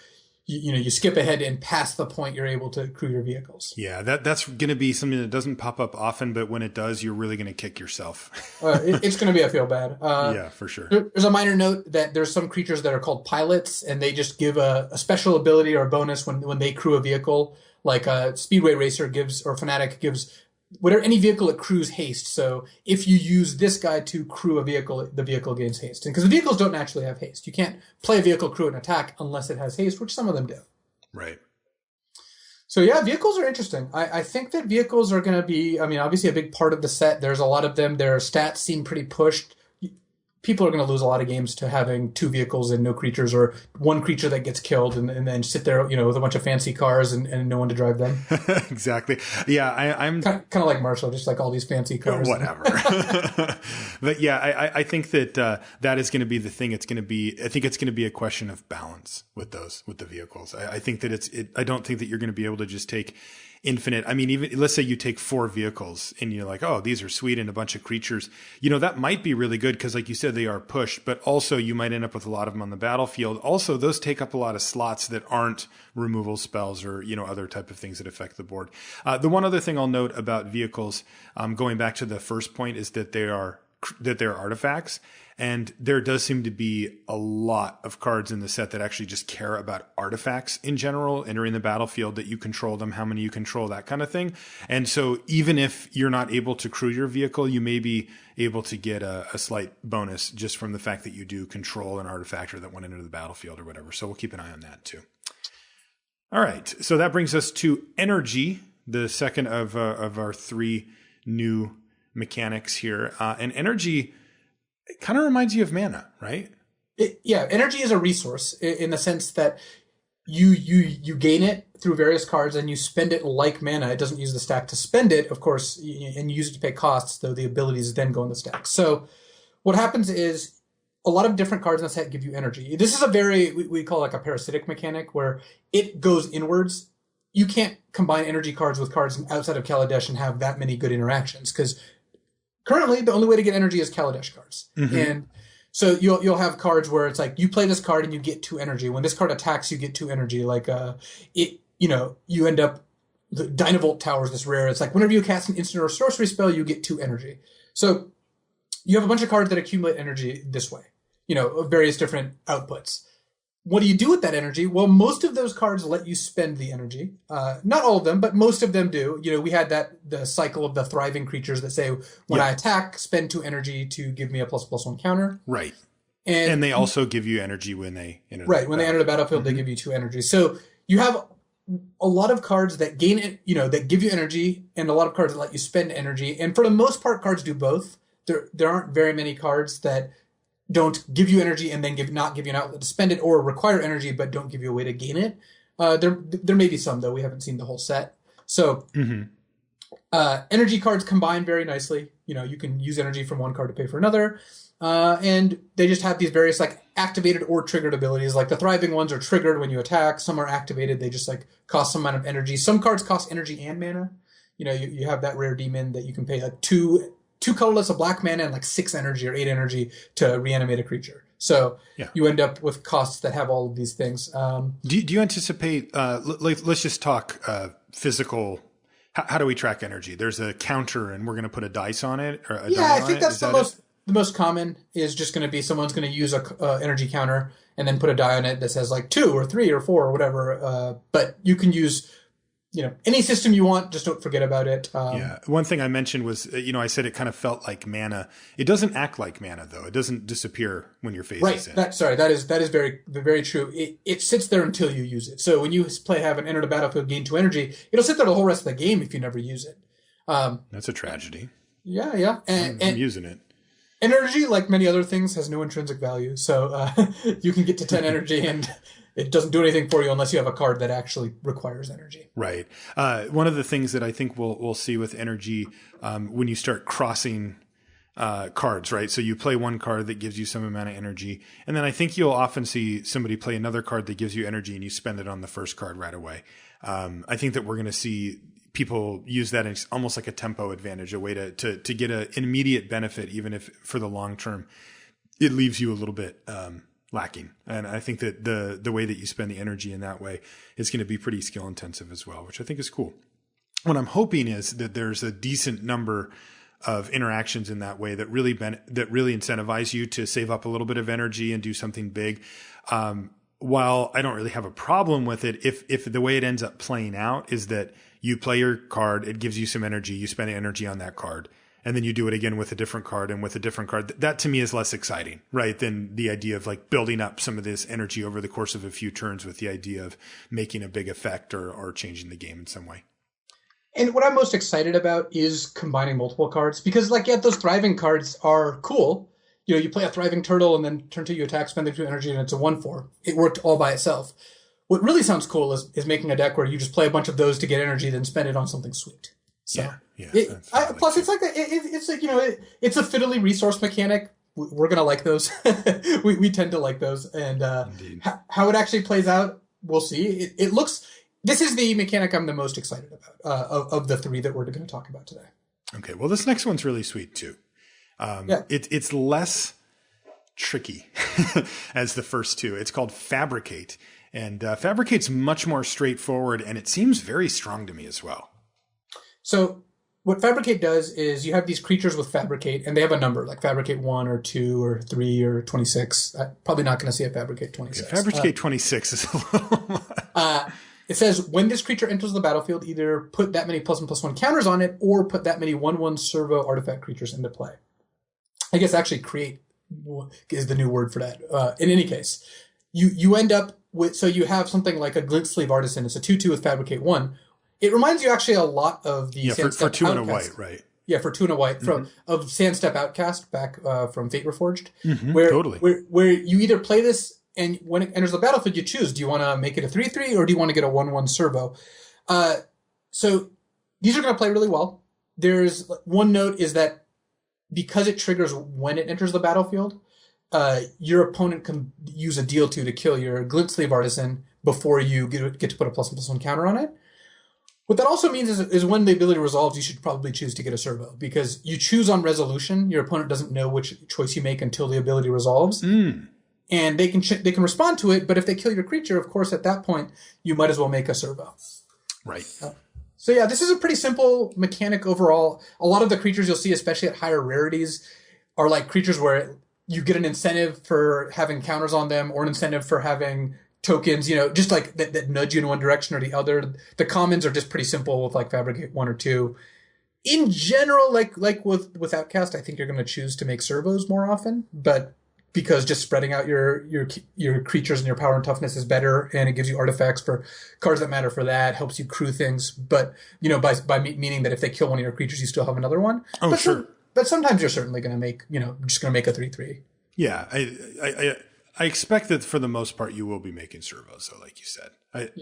you skip ahead and past the point you're able to crew your vehicles. Yeah, that's going to be something that doesn't pop up often, but when it does, you're really going to kick yourself. It's going to be a feel bad. Yeah, for sure. There's a minor note that there's some creatures that are called pilots, and they just give a special ability or a bonus when they crew a vehicle, like a Speedway Racer gives or Fanatic gives. Any vehicle that crews haste. So if you use this guy to crew a vehicle, the vehicle gains haste. And because the vehicles don't naturally have haste. You can't play a vehicle, crew, and attack unless it has haste, which some of them do. Right. So yeah, vehicles are interesting. I think that vehicles are going to be, obviously a big part of the set. There's a lot of them. Their stats seem pretty pushed. People are going to lose a lot of games to having 2 vehicles and no creatures, or 1 creature that gets killed and then sit there, with a bunch of fancy cars and no one to drive them. Exactly. Yeah, I'm kind of like Marshall, just like all these fancy cars. Whatever. But yeah, I think that that is going to be the thing. I think it's going to be a question of balance with the vehicles. I think that I don't think that you're going to be able to just take infinite. Even let's say you take 4 vehicles and you're like, oh, these are sweet and a bunch of creatures. That might be really good because, like you said, they are pushed, but also you might end up with a lot of them on the battlefield. Also, those take up a lot of slots that aren't removal spells or, other type of things that affect the board. The one other thing I'll note about vehicles, going back to the first point, is that they are they're artifacts. And there does seem to be a lot of cards in the set that actually just care about artifacts in general, entering the battlefield, that you control them, how many you control, that kind of thing. And so even if you're not able to crew your vehicle, you may be able to get a slight bonus just from the fact that you do control an artifactor that went into the battlefield or whatever. So we'll keep an eye on that too. All right. So that brings us to energy, the second of our three new mechanics here. And energy, it kind of reminds you of mana, right? Energy is a resource in the sense that you gain it through various cards and you spend it like mana. It doesn't use the stack to spend it, of course, and you use it to pay costs, though the abilities then go in the stack. So what happens is a lot of different cards in the set give you energy. This is a very, we call it like a parasitic mechanic, where it goes inwards. You can't combine energy cards with cards outside of Kaladesh and have that many good interactions, because currently, the only way to get energy is Kaladesh cards. Mm-hmm. And so you'll have cards where it's like you play this card and you get 2 energy. When this card attacks, you get 2 energy. Like you end up, the Dynavolt Tower is this rare. It's like whenever you cast an instant or sorcery spell, you get 2 energy. So you have a bunch of cards that accumulate energy this way, various different outputs. What do you do with that energy? Well, most of those cards let you spend the energy. Not all of them, but most of them do. We had the cycle of the thriving creatures that say, when I attack, spend 2 energy to give me a ++1 counter. Right. And they also give you energy when they enter the battlefield. When they enter the battlefield, they give you 2 energy. So you have a lot of cards that gain it, that give you energy, and a lot of cards that let you spend energy. And for the most part, cards do both. There aren't very many cards that don't give you energy and then not give you an outlet to spend it, or require energy but don't give you a way to gain it. There may be some, though. We haven't seen the whole set. So energy cards combine very nicely. You can use energy from one card to pay for another. And they just have these various like activated or triggered abilities. Like the thriving ones are triggered when you attack. Some are activated. They just like cost some amount of energy. Some cards cost energy and mana. You have that rare demon that you can pay like two colorless, a black mana, and like 6 energy or 8 energy to reanimate a creature. So you end up with costs that have all of these things. Do you anticipate, let's just talk physical, how do we track energy? There's a counter and we're going to put a dice on it? Or I think that's the most common is just going to be someone's going to use a energy counter and then put a die on it that says like 2 or 3 or 4 or whatever. But you can use any system you want, just don't forget about it. One thing I mentioned was, I said it kind of felt like mana. It doesn't act like mana, though. It doesn't disappear when your phase is in. That is very, very true. It sits there until you use it. So when you have an enter the battlefield, gain 2 energy, it'll sit there the whole rest of the game if you never use it. That's a tragedy. Yeah. And I'm using it. Energy, like many other things, has no intrinsic value. So you can get to 10 energy and it doesn't do anything for you unless you have a card that actually requires energy. Right. One of the things that I think we'll see with energy when you start crossing cards, right? So you play one card that gives you some amount of energy, and then I think you'll often see somebody play another card that gives you energy and you spend it on the first card right away. I think that we're going to see people use that as almost like a tempo advantage, a way to get an immediate benefit, even if for the long term it leaves you a little bit lacking. And I think that the way that you spend the energy in that way is going to be pretty skill intensive as well, which I think is cool. What I'm hoping is that there's a decent number of interactions in that way that really incentivize you to save up a little bit of energy and do something big. While I don't really have a problem with it, if the way it ends up playing out is that you play your card, it gives you some energy, you spend energy on that card, and then you do it again with a different card and with a different card. That to me is less exciting, right? Than the idea of like building up some of this energy over the course of a few turns with the idea of making a big effect or changing the game in some way. And what I'm most excited about is combining multiple cards, because those thriving cards are cool. You play a thriving turtle and then turn 2 you attack, spend the 2 energy, and it's a 1/4. It worked all by itself. What really sounds cool is making a deck where you just play a bunch of those to get energy, then spend it on something sweet. So, plus, it's like it's a fiddly resource mechanic. We're gonna like those. we tend to like those, and how it actually plays out, we'll see. It looks. This is the mechanic I'm the most excited about of the 3 that we're going to talk about today. Okay, well, this next one's really sweet too. It's less tricky as the first 2. It's called Fabricate, and Fabricate's much more straightforward, and it seems very strong to me as well. So what Fabricate does is you have these creatures with Fabricate, and they have a number, like Fabricate 1 or 2 or 3 or 26. I'm probably not going to see a Fabricate 26. Fabricate 26 is a little... It says, when this creature enters the battlefield, either put that many +1/+1 counters on it, or put that many 1/1 servo artifact creatures into play. I guess actually create is the new word for that. In any case, you end up with, so you have something like a Glint Sleeve Artisan. It's a 2/2 with Fabricate 1. It reminds you actually a lot of the for 2 and a white, right? Yeah, for 2 and a white of Sandstep Outcast back from Fate Reforged, Totally. where you either play this, and when it enters the battlefield, you choose: do you want to make it a 3/3 or do you want to get a 1/1 servo? So these are going to play really well. There's one note is that because it triggers when it enters the battlefield, your opponent can use a deal to kill your Glint Sleeve Artisan before you get to put a +1/+1 counter on it. What that also means is when the ability resolves, you should probably choose to get a servo, because you choose on resolution. Your opponent doesn't know which choice you make until the ability resolves. And they can respond to it, but if they kill your creature, of course, at that point, you might as well make a servo. Right. So yeah, this is a pretty simple mechanic overall. A lot of the creatures you'll see, especially at higher rarities, are like creatures where you get an incentive for having counters on them, or an incentive for having tokens, just like that nudge you in one direction or the other. The commons are just pretty simple with like Fabricate 1 or 2. In general, like with Outcast, I think you're going to choose to make servos more often, but because just spreading out your creatures and your power and toughness is better, and it gives you artifacts for cards that matter for that, helps you crew things. But by meaning that if they kill one of your creatures, you still have another one. Oh, but sure. But sometimes you're certainly going to make just going to make a 3/3. Yeah, I expect that for the most part you will be making servos. So, like you said,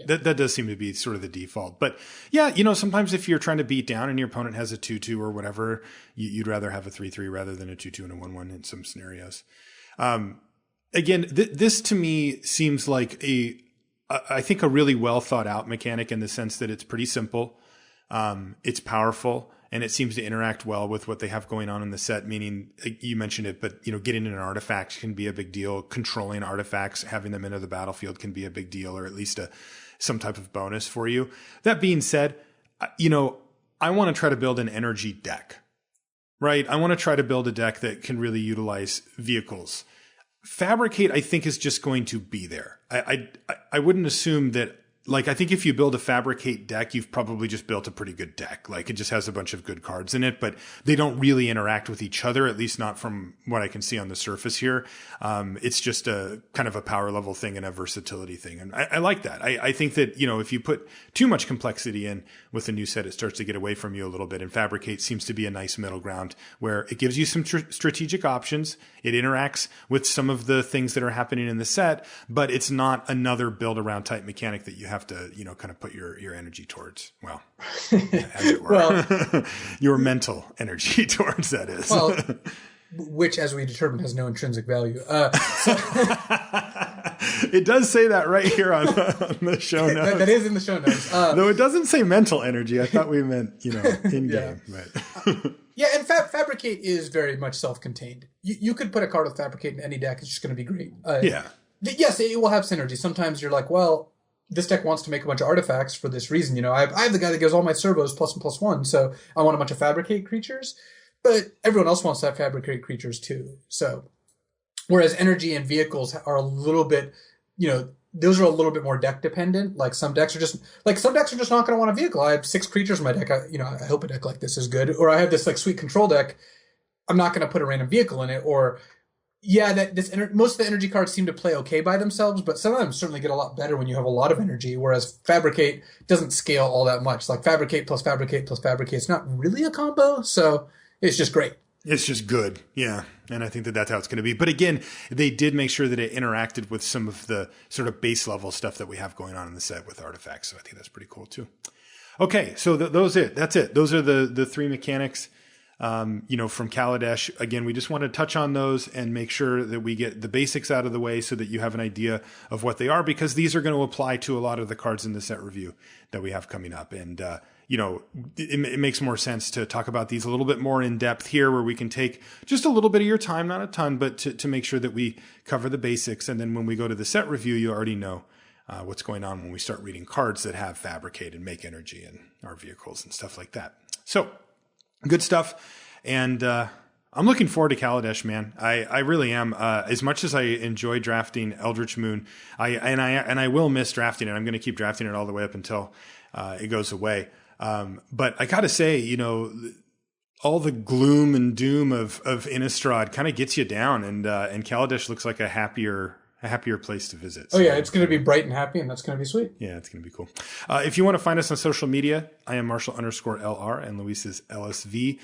that does seem to be sort of the default. But yeah, sometimes if you're trying to beat down and your opponent has a 2/2 or whatever, you'd rather have a 3/3 rather than a 2/2 and a 1/1 in some scenarios. Again, this to me seems like I think a really well thought out mechanic, in the sense that it's pretty simple. It's powerful, and it seems to interact well with what they have going on in the set, meaning you mentioned it, but getting an artifact can be a big deal. Controlling artifacts, having them enter the battlefield can be a big deal, or at least some type of bonus for you. That being said, I want to try to build an energy deck. Right. I want to try to build a deck that can really utilize vehicles. Fabricate, I think, is just going to be there. I wouldn't assume that. Like, I think if you build a Fabricate deck, you've probably just built a pretty good deck. Like, it just has a bunch of good cards in it, but they don't really interact with each other, at least not from what I can see on the surface here. It's just a kind of a power level thing and a versatility thing. And I like that. I think that, if you put too much complexity in with a new set, it starts to get away from you a little bit. And Fabricate seems to be a nice middle ground where it gives you some strategic options. It interacts with some of the things that are happening in the set, but it's not another build around type mechanic that you have to, kind of put your energy towards. Well, as it were. Your mental energy towards, that is. Well, which, as we determined, has no intrinsic value. It does say that right here on the show notes. That is in the show notes. Though it doesn't say mental energy. I thought we meant, in game. But. Yeah, and Fabricate is very much self-contained. You could put a card with Fabricate in any deck. It's just going to be great. Yes, it will have synergy. Sometimes you're like, well, this deck wants to make a bunch of artifacts for this reason. I have the guy that gives all my servos +1/+1, so I want a bunch of Fabricate creatures. But everyone else wants to have Fabricate creatures too. So, whereas energy and vehicles are a little bit, those are a little bit more deck dependent. Like some decks are just not going to want a vehicle. I have 6 creatures in my deck. I hope a deck like this is good. Or I have this like sweet control deck. I'm not going to put a random vehicle in it. Or most of the energy cards seem to play okay by themselves, but some of them certainly get a lot better when you have a lot of energy, whereas Fabricate doesn't scale all that much. Like Fabricate plus Fabricate plus Fabricate, it's not really a combo, so it's just great. It's just good, yeah. And I think that's how it's going to be. But again, they did make sure that it interacted with some of the sort of base level stuff that we have going on in the set with artifacts, so I think that's pretty cool too. Okay, so that's it. Those are the 3 mechanics. From Kaladesh. Again, we just want to touch on those and make sure that we get the basics out of the way so that you have an idea of what they are, because these are going to apply to a lot of the cards in the set review that we have coming up. And, it makes more sense to talk about these a little bit more in depth here, where we can take just a little bit of your time, not a ton, but to make sure that we cover the basics. And then when we go to the set review, you already know what's going on when we start reading cards that have Fabricate and make energy and our vehicles and stuff like that. So, Good stuff. And I'm looking forward to Kaladesh, man. I really am. As much as I enjoy drafting Eldritch Moon, I will miss drafting it. I'm going to keep drafting it all the way up until it goes away. But I got to say, all the gloom and doom of Innistrad kind of gets you down, and Kaladesh looks like a happier place to visit. So, oh yeah, it's going to be bright and happy, and that's going to be sweet. Yeah, it's going to be cool. If you want to find us on social media, I am Marshall_LR and Luis is LSV.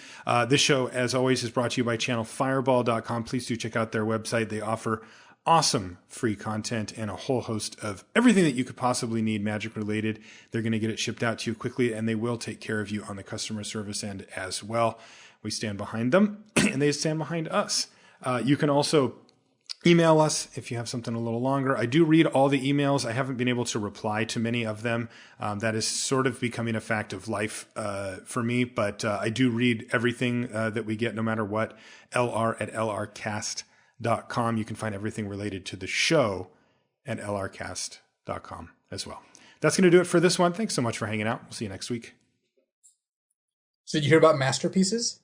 This show, as always, is brought to you by channelfireball.com. Please do check out their website. They offer awesome free content and a whole host of everything that you could possibly need Magic related. They're going to get it shipped out to you quickly, and they will take care of you on the customer service end as well. We stand behind them and they stand behind us. You can also email us if you have something a little longer. I do read all the emails. I haven't been able to reply to many of them. That is sort of becoming a fact of life for me, but I do read everything that we get no matter what. LR@LRcast.com. You can find everything related to the show at lrcast.com as well. That's going to do it for this one. Thanks so much for hanging out. We'll see you next week. So did you hear about masterpieces?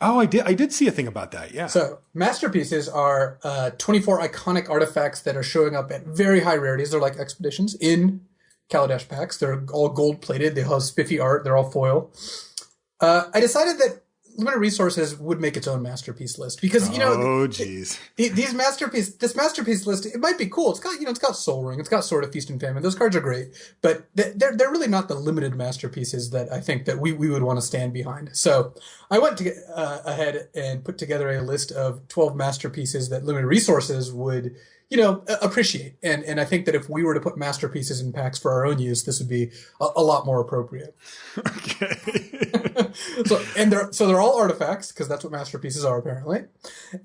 Oh, I did see a thing about that. Yeah. So masterpieces are 24 iconic artifacts that are showing up at very high rarities. They're like expeditions in Kaladesh packs. They're all gold plated. They have spiffy art. They're all foil. I decided that Limited Resources would make its own masterpiece list because this masterpiece list, it might be cool. It's got Soul Ring, it's got Sword of Feast and Famine. Those cards are great, but they're really not the limited masterpieces that I think that we would want to stand behind. So I went to ahead and put together a list of 12 masterpieces that Limited Resources would appreciate. And I think that if we were to put masterpieces in packs for our own use, this would be a lot more appropriate. Okay. So they're all artifacts, because that's what masterpieces are apparently.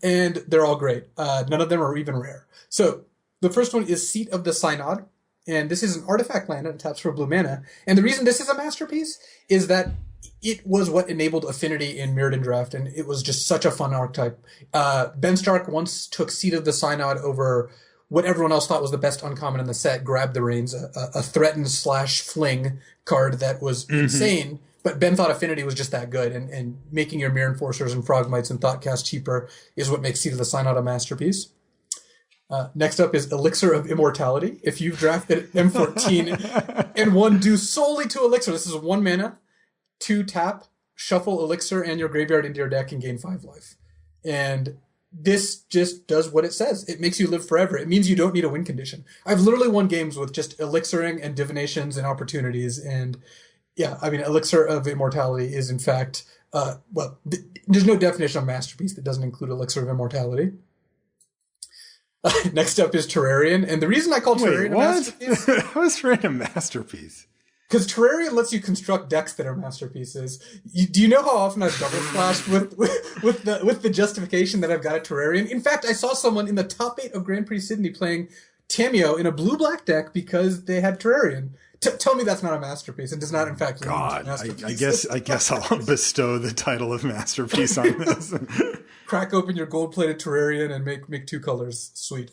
And they're all great. None of them are even rare. So the first one is Seat of the Synod. And this is an artifact land and it taps for blue mana. And the reason this is a masterpiece is that it was what enabled Affinity in Mirrodin Draft, and it was just such a fun archetype. Ben Stark once took Seat of the Synod over what everyone else thought was the best uncommon in the set, Grab the Reins, a threaten/fling card that was insane, but Ben thought Affinity was just that good, and making your Mirror Enforcers and Frogmites and Thoughtcast cheaper is what makes Seat of the Synod a masterpiece. Next up is Elixir of Immortality. If you've drafted M14 and one due solely to Elixir, this is 1 mana, 2 tap, shuffle Elixir and your graveyard into your deck and gain 5 life. And this just does what it says. It makes you live forever. It means you don't need a win condition. I've literally won games with just elixiring and divinations and opportunities. And yeah, I mean, Elixir of Immortality is in fact, there's no definition of masterpiece that doesn't include Elixir of Immortality. Next up is Terrarian. And the reason I call Terrarian a masterpiece... How is Terrarian a masterpiece? Because Terrarian lets you construct decks that are masterpieces. Do you know how often I've double splashed with the justification that I've got a Terrarian? In fact, I saw someone in the top 8 of Grand Prix Sydney playing Tameo in a blue-black deck because they had Terrarian. Tell me that's not a masterpiece and does not, in fact, God, I guess I'll bestow the title of masterpiece on this. Crack open your gold-plated Terrarian and make 2 colors. Sweet.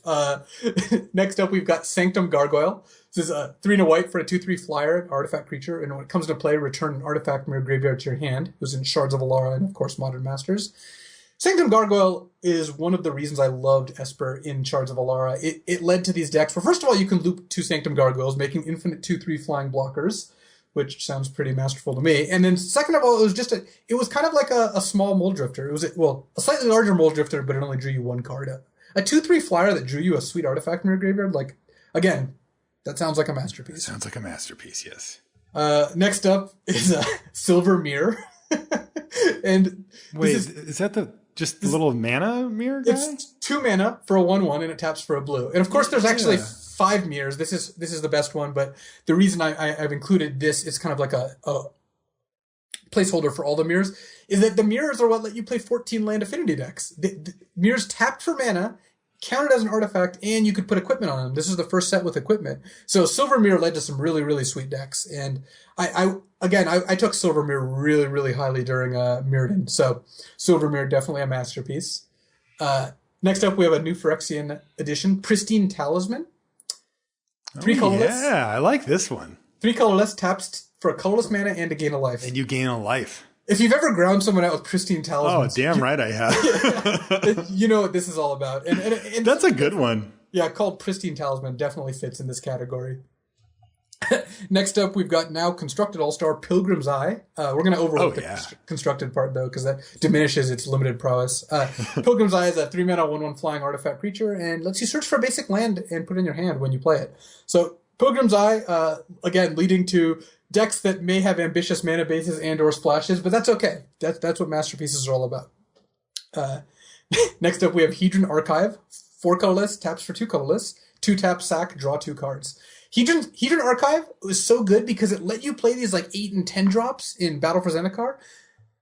Next up, we've got Sanctum Gargoyle. This is a 3 and a white for a 2/3 flyer, an artifact creature, and when it comes into play, return an artifact from your graveyard to your hand. It was in Shards of Alara and, of course, Modern Masters. Sanctum Gargoyle is one of the reasons I loved Esper in Shards of Alara. It led to these decks where, first of all, you can loop 2 Sanctum Gargoyles, making infinite 2/3 flying blockers, which sounds pretty masterful to me. And then second of all, it was kind of like a small Mold Drifter. It was, a slightly larger Mold Drifter, but it only drew you 1 card. A 2/3 flyer that drew you a sweet artifact from your graveyard, again, that sounds like a masterpiece. Sounds like a masterpiece, yes. Next up is Silver Mirror. And wait, is that the little mana mirror guy? It's 2 mana for a 1/1 and it taps for a blue. And of course there's actually 5 mirrors. This is the best one, but the reason I've included this is kind of like a placeholder for all the mirrors is that the mirrors are what let you play 14 land affinity decks. The mirrors tapped for mana, counted as an artifact, and you could put equipment on them. This is the first set with equipment. So Silver Mirror led to some really, really sweet decks. And I took Silver Mirror really, really highly during Mirrodin. So Silver Mirror, definitely a masterpiece. Next up, we have a new Phyrexian edition, Pristine Talisman. 3 colorless. Yeah, I like this one. 3 colorless, taps for a colorless mana and to gain a life. And you gain a life. If you've ever ground someone out with Pristine Talisman... Oh, damn right I have. You know what this is all about. And that's a good one. Yeah, called Pristine Talisman definitely fits in this category. Next up, we've got now Constructed All-Star Pilgrim's Eye. We're going to overlook the constructed part, though, because that diminishes its limited prowess. Pilgrim's Eye is a 3-mana 1/1 flying artifact creature and lets you search for a basic land and put it in your hand when you play it. So Pilgrim's Eye, again, leading to decks that may have ambitious mana bases and or splashes, but that's okay. That's what Masterpieces are all about. Next up, we have Hedron Archive. 4 colorless, taps for 2 colorless. 2 tap, sack, draw 2 cards. Hedron Archive was so good because it let you play these like 8 and 10 drops in Battle for Zendikar,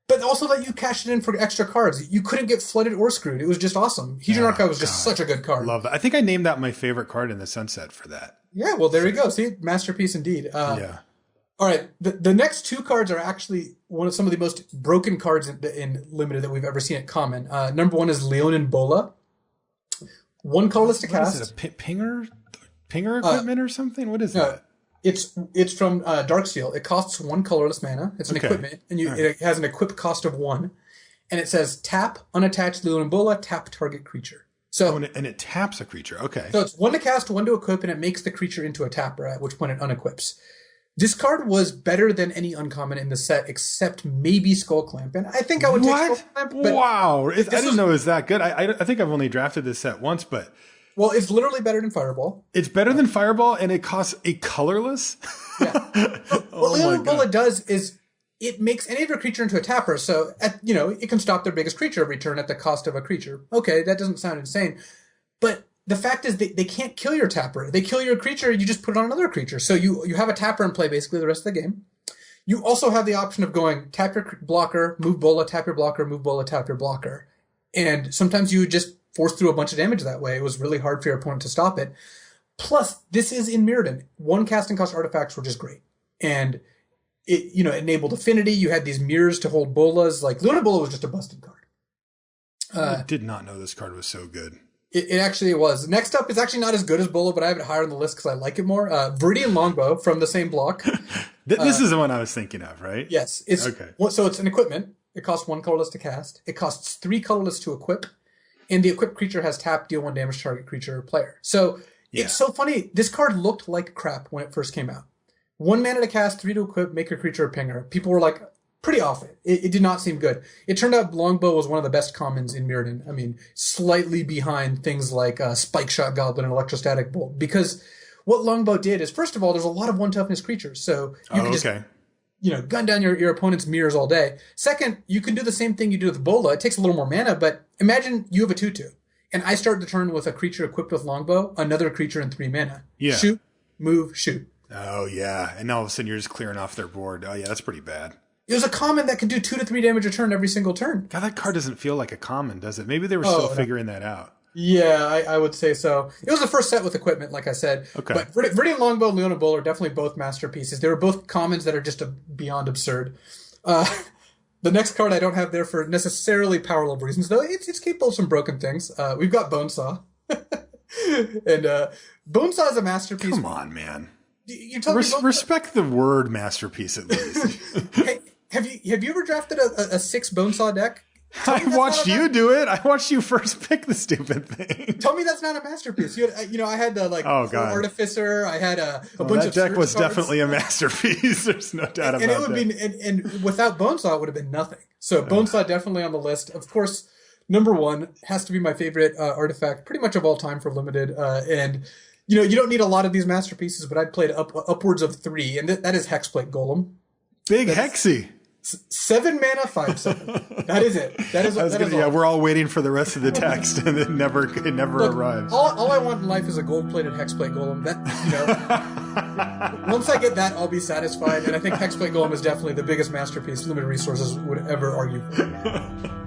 but also let you cash it in for extra cards. You couldn't get flooded or screwed. It was just awesome. Hedron Archive was just such a good card. Love that. I think I named that my favorite card in the Sunset for that. Yeah, well, there you go. See, masterpiece indeed. Yeah. All right, the next 2 cards are actually some of the most broken cards in Limited that we've ever seen at Common. Number 1 is Leonin Bola. 1 colorless to cast. Is it a pinger equipment or something? What is that? It's from Darksteel. It costs 1 colorless mana. It's an equipment, and it has an equip cost of 1. And it says tap unattached Leonin Bola, tap target creature. So and it taps a creature. Okay. So it's 1 to cast, 1 to equip, and it makes the creature into a tapper. At which point it unequips. This card was better than any uncommon in the set, except maybe Skullclamp. And I think I would take Skullclamp. But wow. I didn't know it was that good. I think I've only drafted this set once, but... Well, it's literally better than Fireball. It's better than Fireball, and it costs a colorless? Yeah. What Leonin Bola does is it makes any of your creature into a tapper, so it can stop their biggest creature every turn at the cost of a creature. Okay, that doesn't sound insane. But the fact is they can't kill your tapper. They kill your creature, you just put it on another creature. So you have a tapper in play basically the rest of the game. You also have the option of going tap your blocker, move Bola, tap your blocker, move Bola, tap your blocker. And sometimes you just force through a bunch of damage that way. It was really hard for your opponent to stop it. Plus, this is in Mirrodin. 1 casting cost artifacts were just great. And it enabled affinity. You had these mirrors to hold Bolas. Like, Leonin Bola was just a busted card. I did not know this card was so good. It actually was. Next up is actually not as good as Bola, but I have it higher on the list because I like it more. Veridian Longbow from the same block. This is the one I was thinking of, right? Yes. So it's an equipment. It costs 1 colorless to cast. It costs 3 colorless to equip. And the equipped creature has tap, deal 1 damage to target creature or player. So it's so funny. This card looked like crap when it first came out. 1 mana to cast, 3 to equip, make your creature a pinger. People were like pretty off it. It did not seem good. It turned out Longbow was one of the best commons in Mirrodin. I mean, slightly behind things like Spike Shot Goblin and Electrostatic Bolt. Because what Longbow did is, first of all, there's a lot of 1 toughness creatures. So you can just gun down your opponent's mirrors all day. Second, you can do the same thing you do with Bola. It takes a little more mana, but imagine you have a 2/2. And I start the turn with a creature equipped with Longbow, another creature in 3 mana. Yeah. Shoot, move, shoot. Oh, yeah. And all of a sudden you're just clearing off their board. Oh, yeah, that's pretty bad. It was a common that could do 2 to 3 damage a turn every single turn. God, that card doesn't feel like a common, does it? Maybe they were still figuring that out. Yeah, I would say so. It was the first set with equipment, like I said. Okay. But Veridian Longbow and Leonin Bola are definitely both masterpieces. They were both commons that are just beyond absurd. The next card I don't have there for necessarily power level reasons, though. It's capable of some broken things. We've got Bonesaw. And Bonesaw is a masterpiece. Come on, man. You told me respect the word masterpiece at least. Hey, have you ever drafted a 6 Bonesaw deck? I watched you do it. I watched you first pick the stupid thing. Tell me that's not a masterpiece. I had the Artificer. I had a bunch of that deck was cards. Definitely a masterpiece. There's no doubt about it. And without Bonesaw, it would have been nothing. So Bonesaw definitely on the list. Of course, number 1 has to be my favorite artifact, pretty much of all time for Limited. And you don't need a lot of these masterpieces, but I'd played upwards of 3, and that is Hexplate Golem. Big Hexy. 7 mana, 5/7. That is it. We're all waiting for the rest of the text, and it never arrives. All I want in life is a gold-plated Hexplate Golem. Once I get that, I'll be satisfied. And I think Hexplate Golem is definitely the biggest masterpiece Limited Resources would ever argue for.